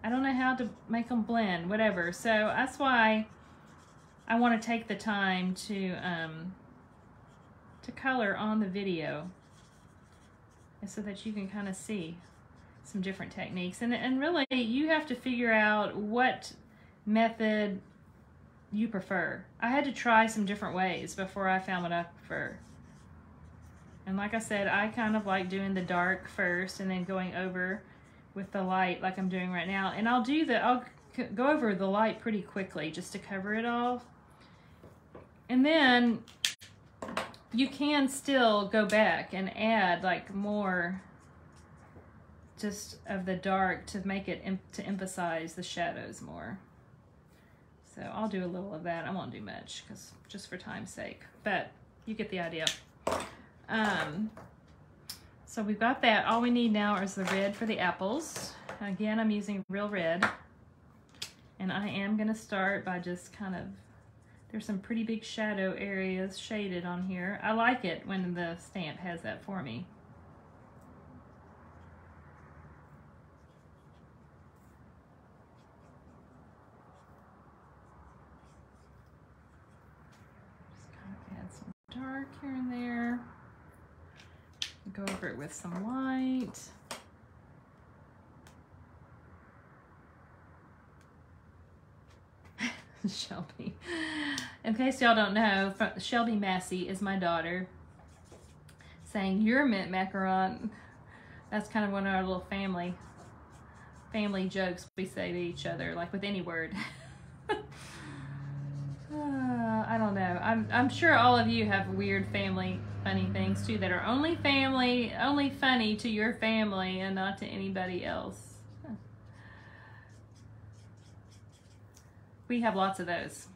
I don't know how to make them blend, whatever. So that's why I want to take the time to color on the video so that you can kind of see some different techniques. And really, you have to figure out what method you prefer. I had to try some different ways before I found what I prefer. And like I said, I kind of like doing the dark first and then going over with the light like I'm doing right now. And I'll go over the light pretty quickly just to cover it all. And then you can still go back and add like more just of the dark to make it, to emphasize the shadows more. So I'll do a little of that. I won't do much because just for time's sake, but you get the idea. So we've got that. All we need now is the red for the apples. Again, I'm using real red. And I am gonna start by just kind of, there's some pretty big shadow areas shaded on here. I like it when the stamp has that for me. Dark here and there. Go over it with some white. Shelby. In case y'all don't know, Shelby Massey is my daughter. Saying you're mint macaron. That's kind of one of our little family jokes we say to each other, like with any word. I don't know. I'm sure all of you have weird family funny things too that are only funny to your family and not to anybody else. We have lots of those.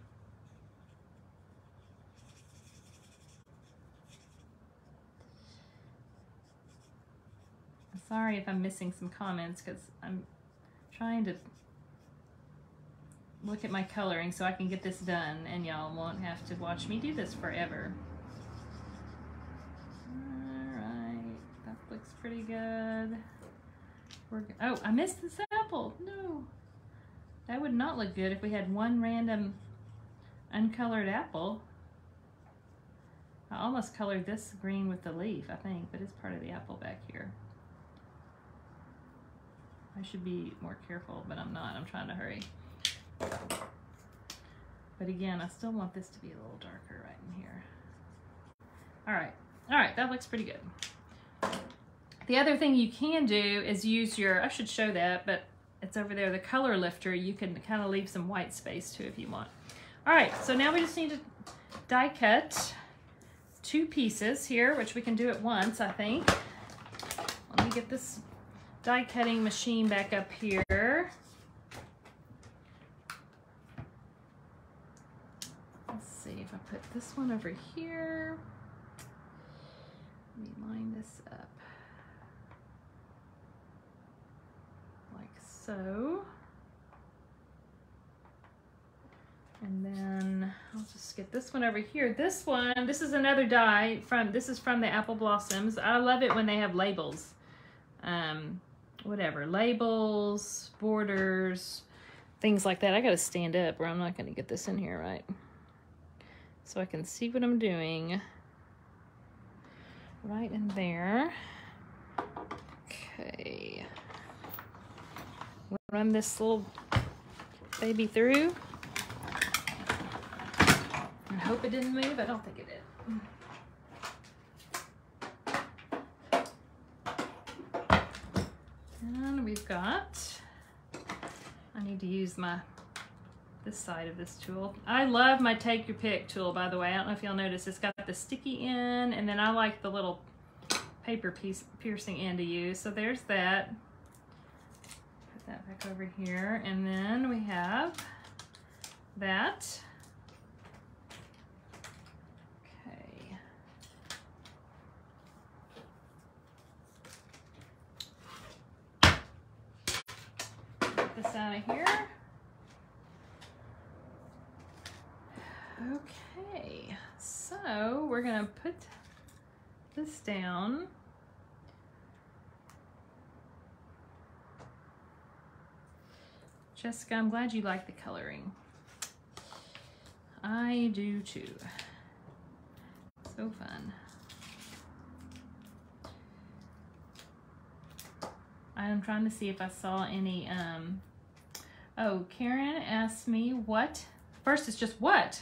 I'm sorry if I'm missing some comments because I'm trying to look at my coloring so I can get this done and y'all won't have to watch me do this forever. Alright, that looks pretty good. Oh, I missed this apple. No. That would not look good if we had one random uncolored apple. I almost colored this green with the leaf, I think, but it's part of the apple back here. I should be more careful, but I'm not. I'm trying to hurry. But again, I still want this to be a little darker right in here. All right, that looks pretty good. The other thing you can do is use your, I should show that, but it's over there, the color lifter. You can kind of leave some white space too if you want. All right, so now we just need to die cut 2 pieces here, which we can do at once, I think. Let me get this die cutting machine back up here. If I put this one over here, let me line this up like so, and then I'll just get this one over here. This is another die this is from the Apple Blossoms. I love it when they have labels, whatever, labels, borders, things like that. I gotta stand up or I'm not gonna get this in here right. So I can see what I'm doing right in there. Okay. Run this little baby through. And hope it didn't move. I don't think it did. And we've got, I need to use this side of this tool. I love my take your pick tool, by the way. I don't know if y'all notice, it's got the sticky end, and then I like the little paper piercing end to use. So there's that. Put that back over here, and then we have that. Okay. Get this out of here. Okay, so we're gonna put this down. Jessica, I'm glad you like the coloring. I do too. So fun. I'm trying to see if I saw any, oh, Karen asked me what? First it's just what?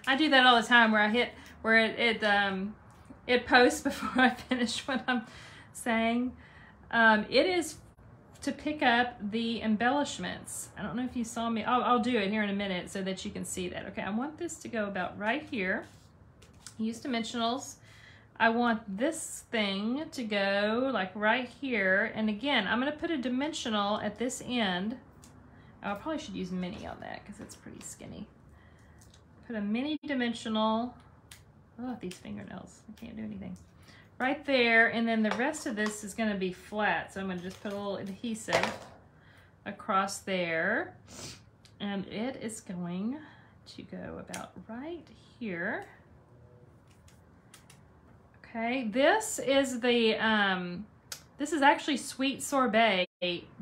I do that all the time where I hit where it posts before I finish what I'm saying. It is to pick up the embellishments. I don't know if you saw me. I'll do it here in a minute so that you can see that. Okay, I want this to go about right here. Use dimensionals. I want this thing to go like right here. And again, I'm going to put a dimensional at this end. Oh, I probably should use mini on that because it's pretty skinny. Put a mini dimensional. Oh, these fingernails. I can't do anything. Right there, and then the rest of this is going to be flat. So I'm going to just put a little adhesive across there. And it is going to go about right here. Okay, this is the, this is actually Sweet Sorbet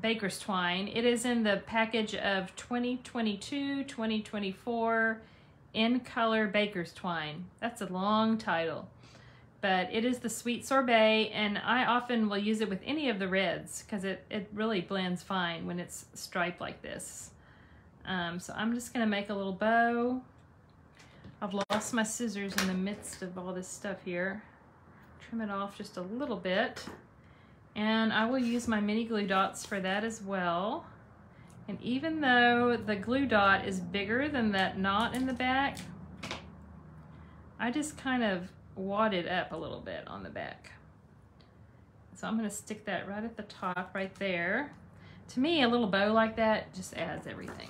Baker's Twine. It is in the package of 2022-2024 In Color Baker's Twine. That's a long title. But it is the Sweet Sorbet, and I often will use it with any of the reds because it really blends fine when it's striped like this. So I'm just going to make a little bow. I've lost my scissors in the midst of all this stuff here. Trim it off just a little bit. And I will use my mini glue dots for that as well. And even though the glue dot is bigger than that knot in the back, I just kind of wad it up a little bit on the back. So I'm going to stick that right at the top right there. To me, a little bow like that just adds everything.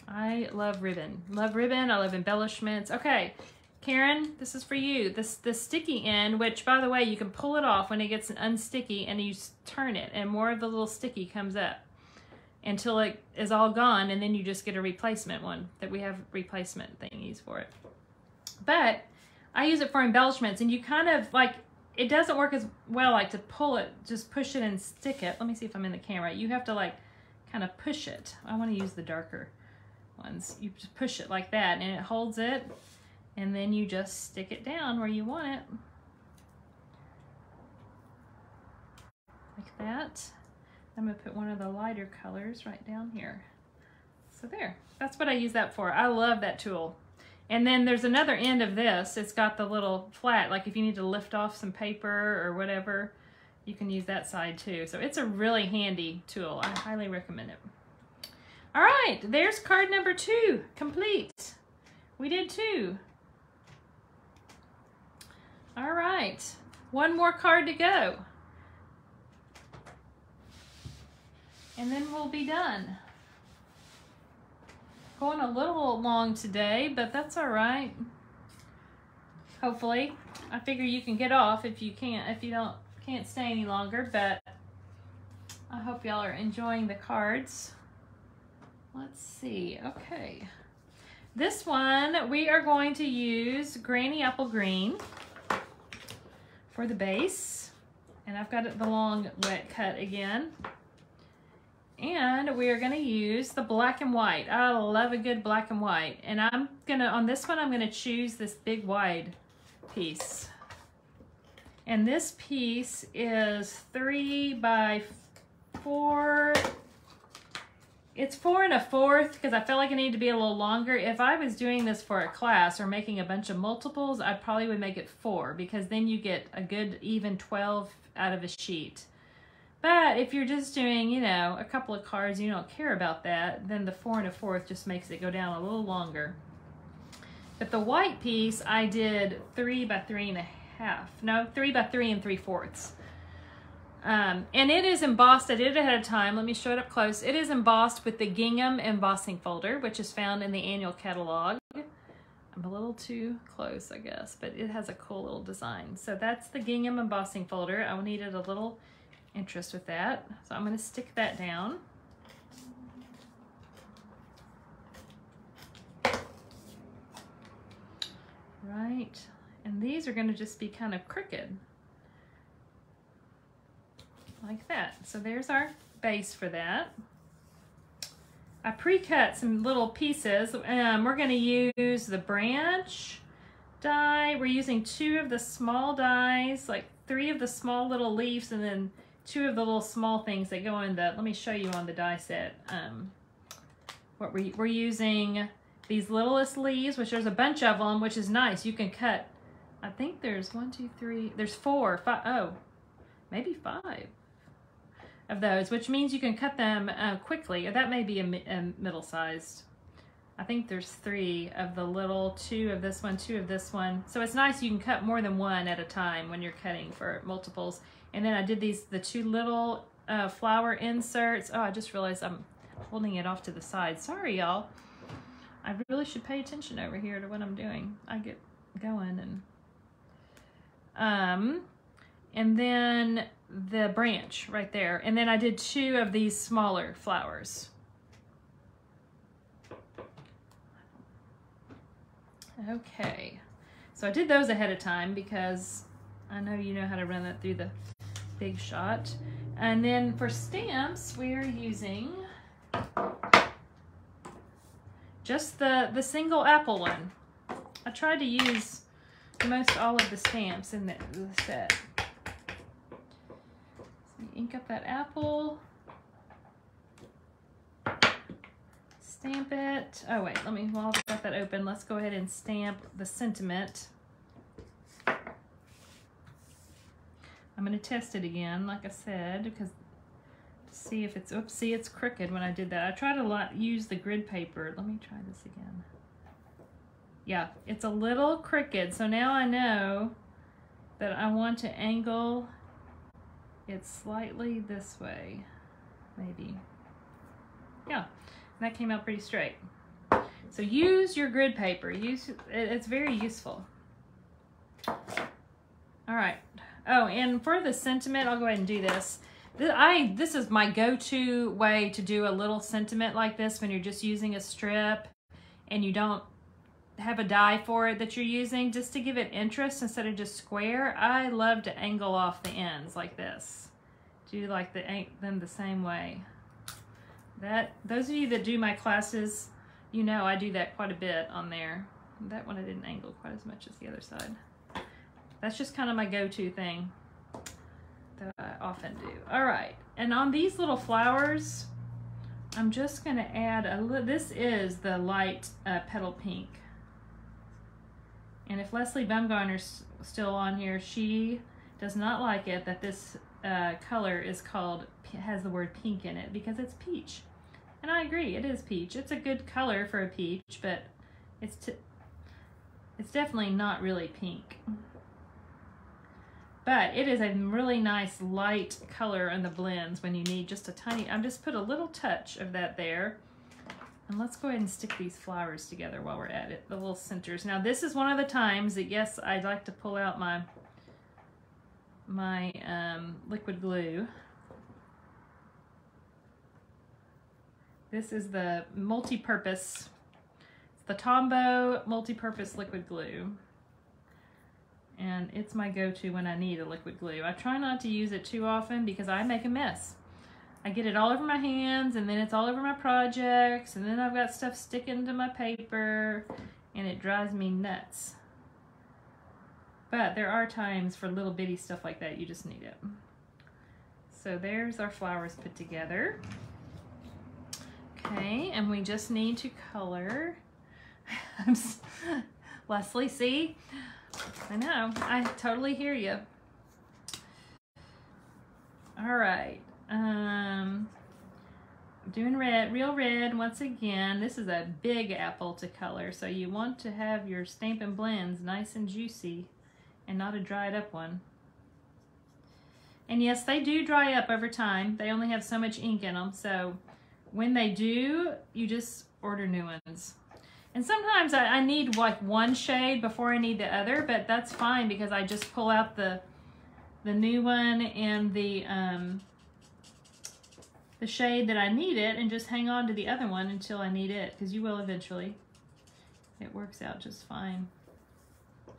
I love ribbon. Love ribbon. I love embellishments. Okay, Karen, this is for you. The sticky end, which by the way, you can pull it off when it gets unsticky and you turn it and more of the little sticky comes up until it is all gone, and then you just get a replacement one that we have replacement thingies for it. But I use it for embellishments, and you kind of like, it doesn't work as well like to pull it, just push it and stick it. Let me see if I'm in the camera. You have to like kind of push it. I want to use the darker ones. You just push it like that and it holds it, and then you just stick it down where you want it. Like that. I'm going to put one of the lighter colors right down here. So there, that's what I use that for. I love that tool. And then there's another end of this. It's got the little flat, like if you need to lift off some paper or whatever, you can use that side too. So it's a really handy tool. I highly recommend it. All right, there's card number 2, complete. We did 2. All right, one more card to go. And then we'll be done. Going a little long today, but that's all right. Hopefully, I figure you can get off if you can't stay any longer, but I hope y'all are enjoying the cards. Let's see, okay. This one, we are going to use Granny Apple Green for the base. And I've got it the long wet cut again. And we are going to use the black and white. I love a good black and white. And I'm going to, on this one, I'm going to choose this big wide piece. And this piece is 3 by 4. It's 4 1/4 because I felt like it needed to be a little longer. If I was doing this for a class or making a bunch of multiples, I probably would make it 4 because then you get a good even 12 out of a sheet. But if you're just doing, you know, a couple of cards, you don't care about that, then the 4 1/4 just makes it go down a little longer. But the white piece, I did 3 by 3 1/2. No, 3 by 3 3/4. And it is embossed. I did it ahead of time. Let me show it up close. It is embossed with the gingham embossing folder, which is found in the annual catalog. I'm a little too close, I guess, but it has a cool little design. So that's the gingham embossing folder. I needed a little interest with that. So I'm going to stick that down. Right. And these are going to just be kind of crooked. Like that. So there's our base for that. I pre-cut some little pieces. We're going to use the branch die. We're using 2 of the small dies, like 3 of the small little leaves, and then 2 of the little small things that go in the, let me show you on the die set. What we're using these littlest leaves, which there's a bunch of them, which is nice. You can cut, I think there's 1, 2, 3, there's 4, 5, oh, maybe 5. of those, which means you can cut them quickly. That may be a middle-sized. I think there's 3 of the little, 2 of this one, 2 of this one. So it's nice you can cut more than one at a time when you're cutting for multiples. And then I did the 2 little flower inserts. Oh, I just realized I'm holding it off to the side. Sorry, y'all. I really should pay attention over here to what I'm doing. I get going and then the branch right there. And then I did 2 of these smaller flowers. Okay, so I did those ahead of time because I know you know how to run that through the Big Shot. And then for stamps, we're using just the single apple one. I tried to use most all of the stamps in the set. So ink up that apple. Stamp it. Oh wait, while I've got that open, let's go ahead and stamp the sentiment. I'm gonna test it again, like I said, because to see if it's, oops, see it's crooked when I did that. I tried to use the grid paper. Let me try this again. Yeah, it's a little crooked, so now I know that I want to angle it slightly this way, maybe. Yeah. That came out pretty straight. So use your grid paper. It's very useful. All right. Oh, and for the sentiment, I'll go ahead and do this. This is my go-to way to do a little sentiment like this when you're just using a strip and you don't have a die for it that you're using, just to give it interest instead of just square. I love to angle off the ends like this. Do like them the same way. Those of you that do my classes, you know I do that quite a bit on there. That one I didn't angle quite as much as the other side. That's just kind of my go-to thing that I often do. All right, and on these little flowers, I'm just gonna add a little, this is the light petal pink. And if Leslie Bumgarner's still on here, she does not like it that this color is has the word pink in it because it's peach. And I agree, it is peach. It's a good color for a peach, but it's definitely not really pink. But it is a really nice light color in the blends when you need just a tiny, I've just put a little touch of that there. And let's go ahead and stick these flowers together while we're at it, the little centers. Now this is one of the times that, yes, I'd like to pull out my liquid glue. This is the multi-purpose, it's the Tombow multi-purpose liquid glue. And it's my go-to when I need a liquid glue. I try not to use it too often because I make a mess. I get it all over my hands, and then it's all over my projects, and then I've got stuff sticking to my paper, and it drives me nuts. But there are times for little bitty stuff like that, you just need it. So there's our flowers put together. Okay, and we just need to color. Leslie, see? I know, I totally hear you. All right, doing red, real red once again. This is a big apple to color, so you want to have your Stampin' Blends nice and juicy and not a dried up one. And yes, they do dry up over time. They only have so much ink in them, so when they do, you just order new ones. And sometimes I need like one shade before I need the other, but that's fine because I just pull out the new one and the shade that I need it and just hang on to the other one until I need it, because you will eventually. It works out just fine. I'm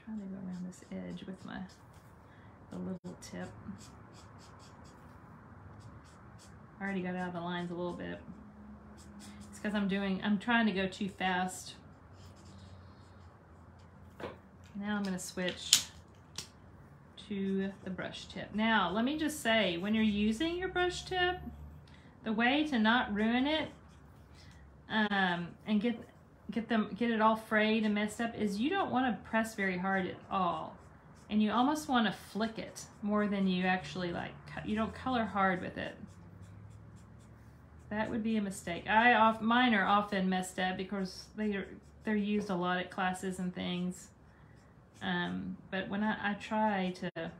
trying to go around this edge with the little tip. I already got out of the lines a little bit. It's because I'm trying to go too fast. Now I'm going to switch to the brush tip. Now, let me just say, when you're using your brush tip, the way to not ruin it and get it all frayed and messed up is you don't want to press very hard at all. And you almost want to flick it more than you actually like, you don't color hard with it. That would be a mistake. Mine are often messed up because they're used a lot at classes and things. But when I try to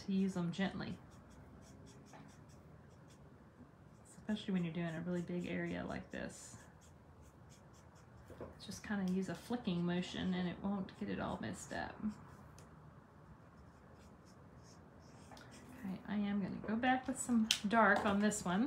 use them gently, especially when you're doing a really big area like this. Just kind of use a flicking motion and it won't get it all messed up. Okay, I am going to go back with some dark on this one.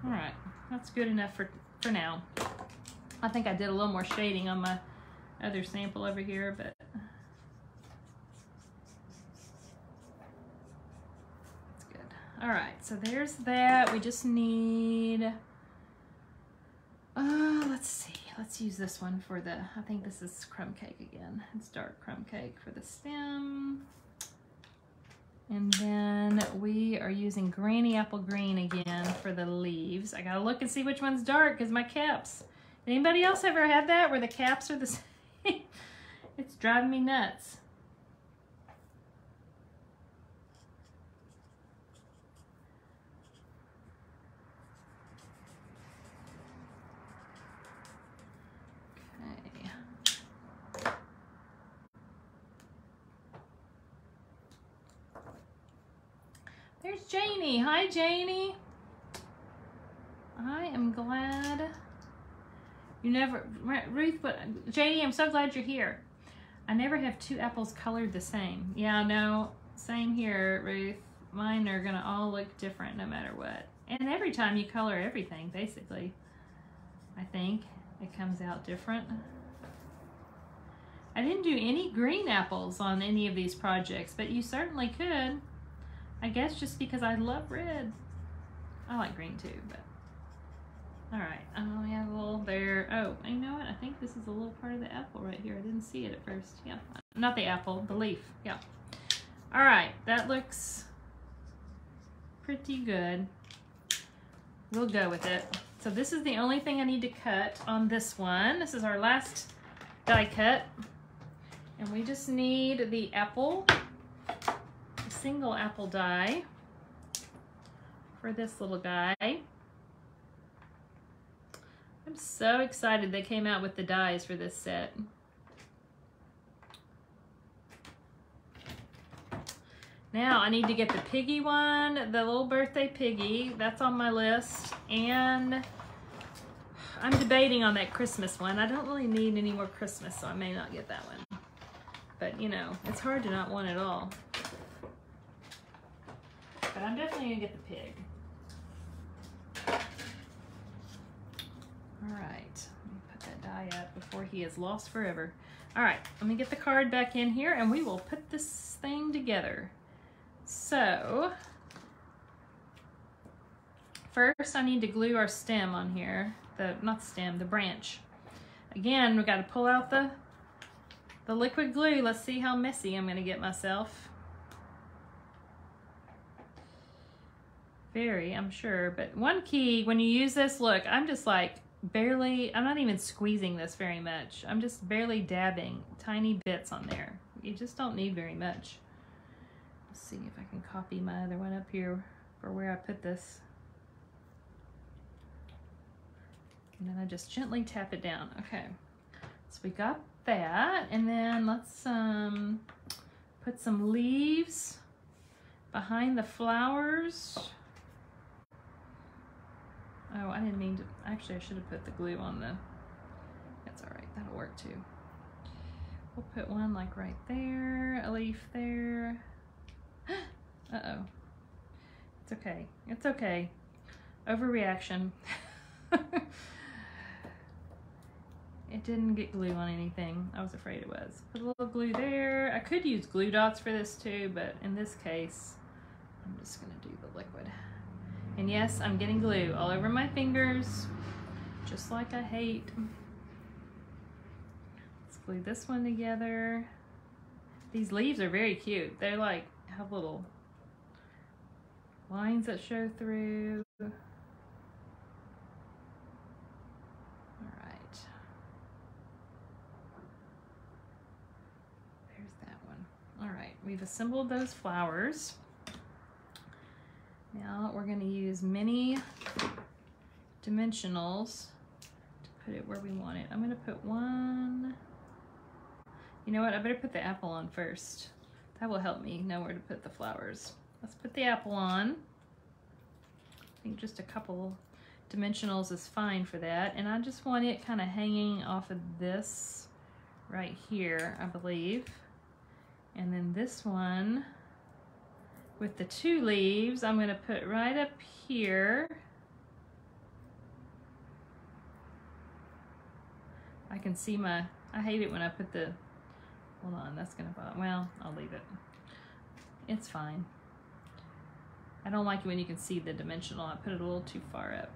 All right, that's good enough for now. I think I did a little more shading on my other sample over here, but that's good. All right, so there's that. We just need, let's see, let's use this one for the, I think this is crumb cake again. It's dark crumb cake for the stem. And then we are using Granny Apple Green again for the leaves. I gotta look and see which one's dark because my caps. Anybody else ever had that where the caps are the same? It's driving me nuts. Okay. There's Janie. Hi, Janie. I am glad. You never, Ruth, but Janie, I'm so glad you're here. I never have two apples colored the same. Yeah, no, same here, Ruth. Mine are gonna all look different no matter what. And every time you color everything, basically, I think it comes out different. I didn't do any green apples on any of these projects, but you certainly could. I guess just because I love red. I like green too, but. All right, we have a little there. Oh, you know what? I think this is a little part of the apple right here. I didn't see it at first. Yeah, not the apple, the leaf. Yeah. All right, that looks pretty good. We'll go with it. So this is the only thing I need to cut on this one. This is our last die cut. And we just need the apple, a single apple die for this little guy. I'm so excited they came out with the dies for this set. Now I need to get the piggy one, the little birthday piggy. That's on my list. And I'm debating on that Christmas one. I don't really need any more Christmas, so I may not get that one. But you know, it's hard to not want it all. But I'm definitely gonna get the pig. All right, let me put that die up before he is lost forever. All right, let me get the card back in here and we will put this thing together. So, first I need to glue our stem on here. Not the stem, the branch. Again, we gotta pull out the liquid glue. Let's see how messy I'm gonna get myself. Very, I'm sure, but one key when you use this, look, I'm just like, I'm not even squeezing this very much. I'm just barely dabbing tiny bits on there. You just don't need very much. Let's see if I can copy my other one up here for where I put this. And then I just gently tap it down. Okay, so we got that. And then let's put some leaves behind the flowers. Oh, I didn't mean to, actually I should have put the glue on that's all right, that'll work too. We'll put one like right there, a leaf there. Uh-oh. It's okay, it's okay. Overreaction. It didn't get glue on anything. I was afraid it was. Put a little glue there. I could use glue dots for this too, but in this case, I'm just gonna do the liquid. And yes, I'm getting glue all over my fingers, just like I hate. Let's glue glue this one together. These leaves are very cute. They're like, have little lines that show through. All right. There's that one. All right, we've assembled those flowers. Now we're going to use mini dimensionals to put it where we want it. I'm going to put one. You know what? I better put the apple on first. That will help me know where to put the flowers. Let's put the apple on. I think just a couple dimensionals is fine for that. And I just want it kind of hanging off of this right here, I believe. And then this one with the 2 leaves, I'm going to put right up here. I can see my, I hate it when I put the, hold on, that's going to bother, well, I'll leave it. It's fine. I don't like it when you can see the dimensional. I put it a little too far up.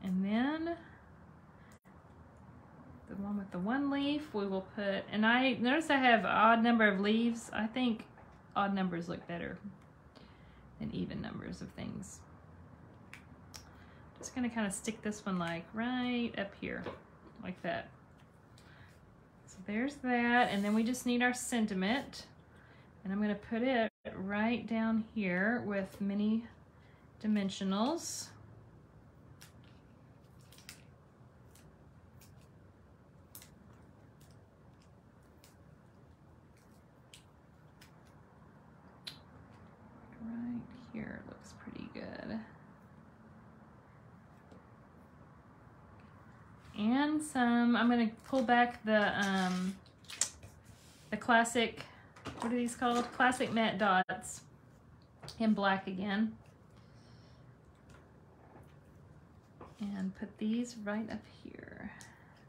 And then the one with the 1 leaf, we will put, and I notice I have an odd number of leaves. I think odd numbers look better than even numbers of things. Just gonna kind of stick this one like right up here, like that. So there's that, and then we just need our sentiment. And I'm gonna put it right down here with mini dimensionals. Right here looks pretty good. And some, I'm gonna pull back the classic, what are these called? Classic matte dots in black again. And put these right up here.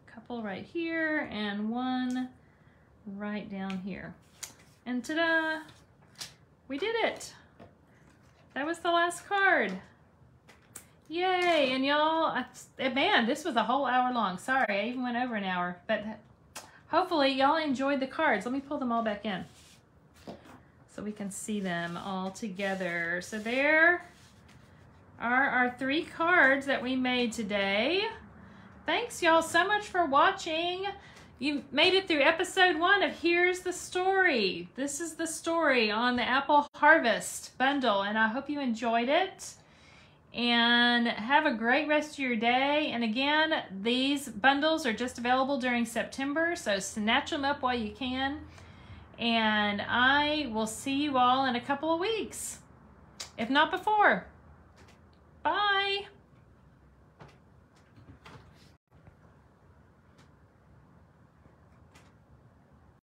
A couple right here and one right down here. And ta-da! We did it! That was the last card. Yay! And y'all, man, this was a whole hour long. Sorry, I even went over an hour. But hopefully y'all enjoyed the cards. Let me pull them all back in so we can see them all together. So there are our 3 cards that we made today. Thanks y'all so much for watching. You made it through episode 1 of Here's the Story. This is the story on the Apple Harvest bundle, and I hope you enjoyed it. And have a great rest of your day. And again, these bundles are just available during September, so snatch them up while you can. And I will see you all in a couple of weeks, if not before. Bye.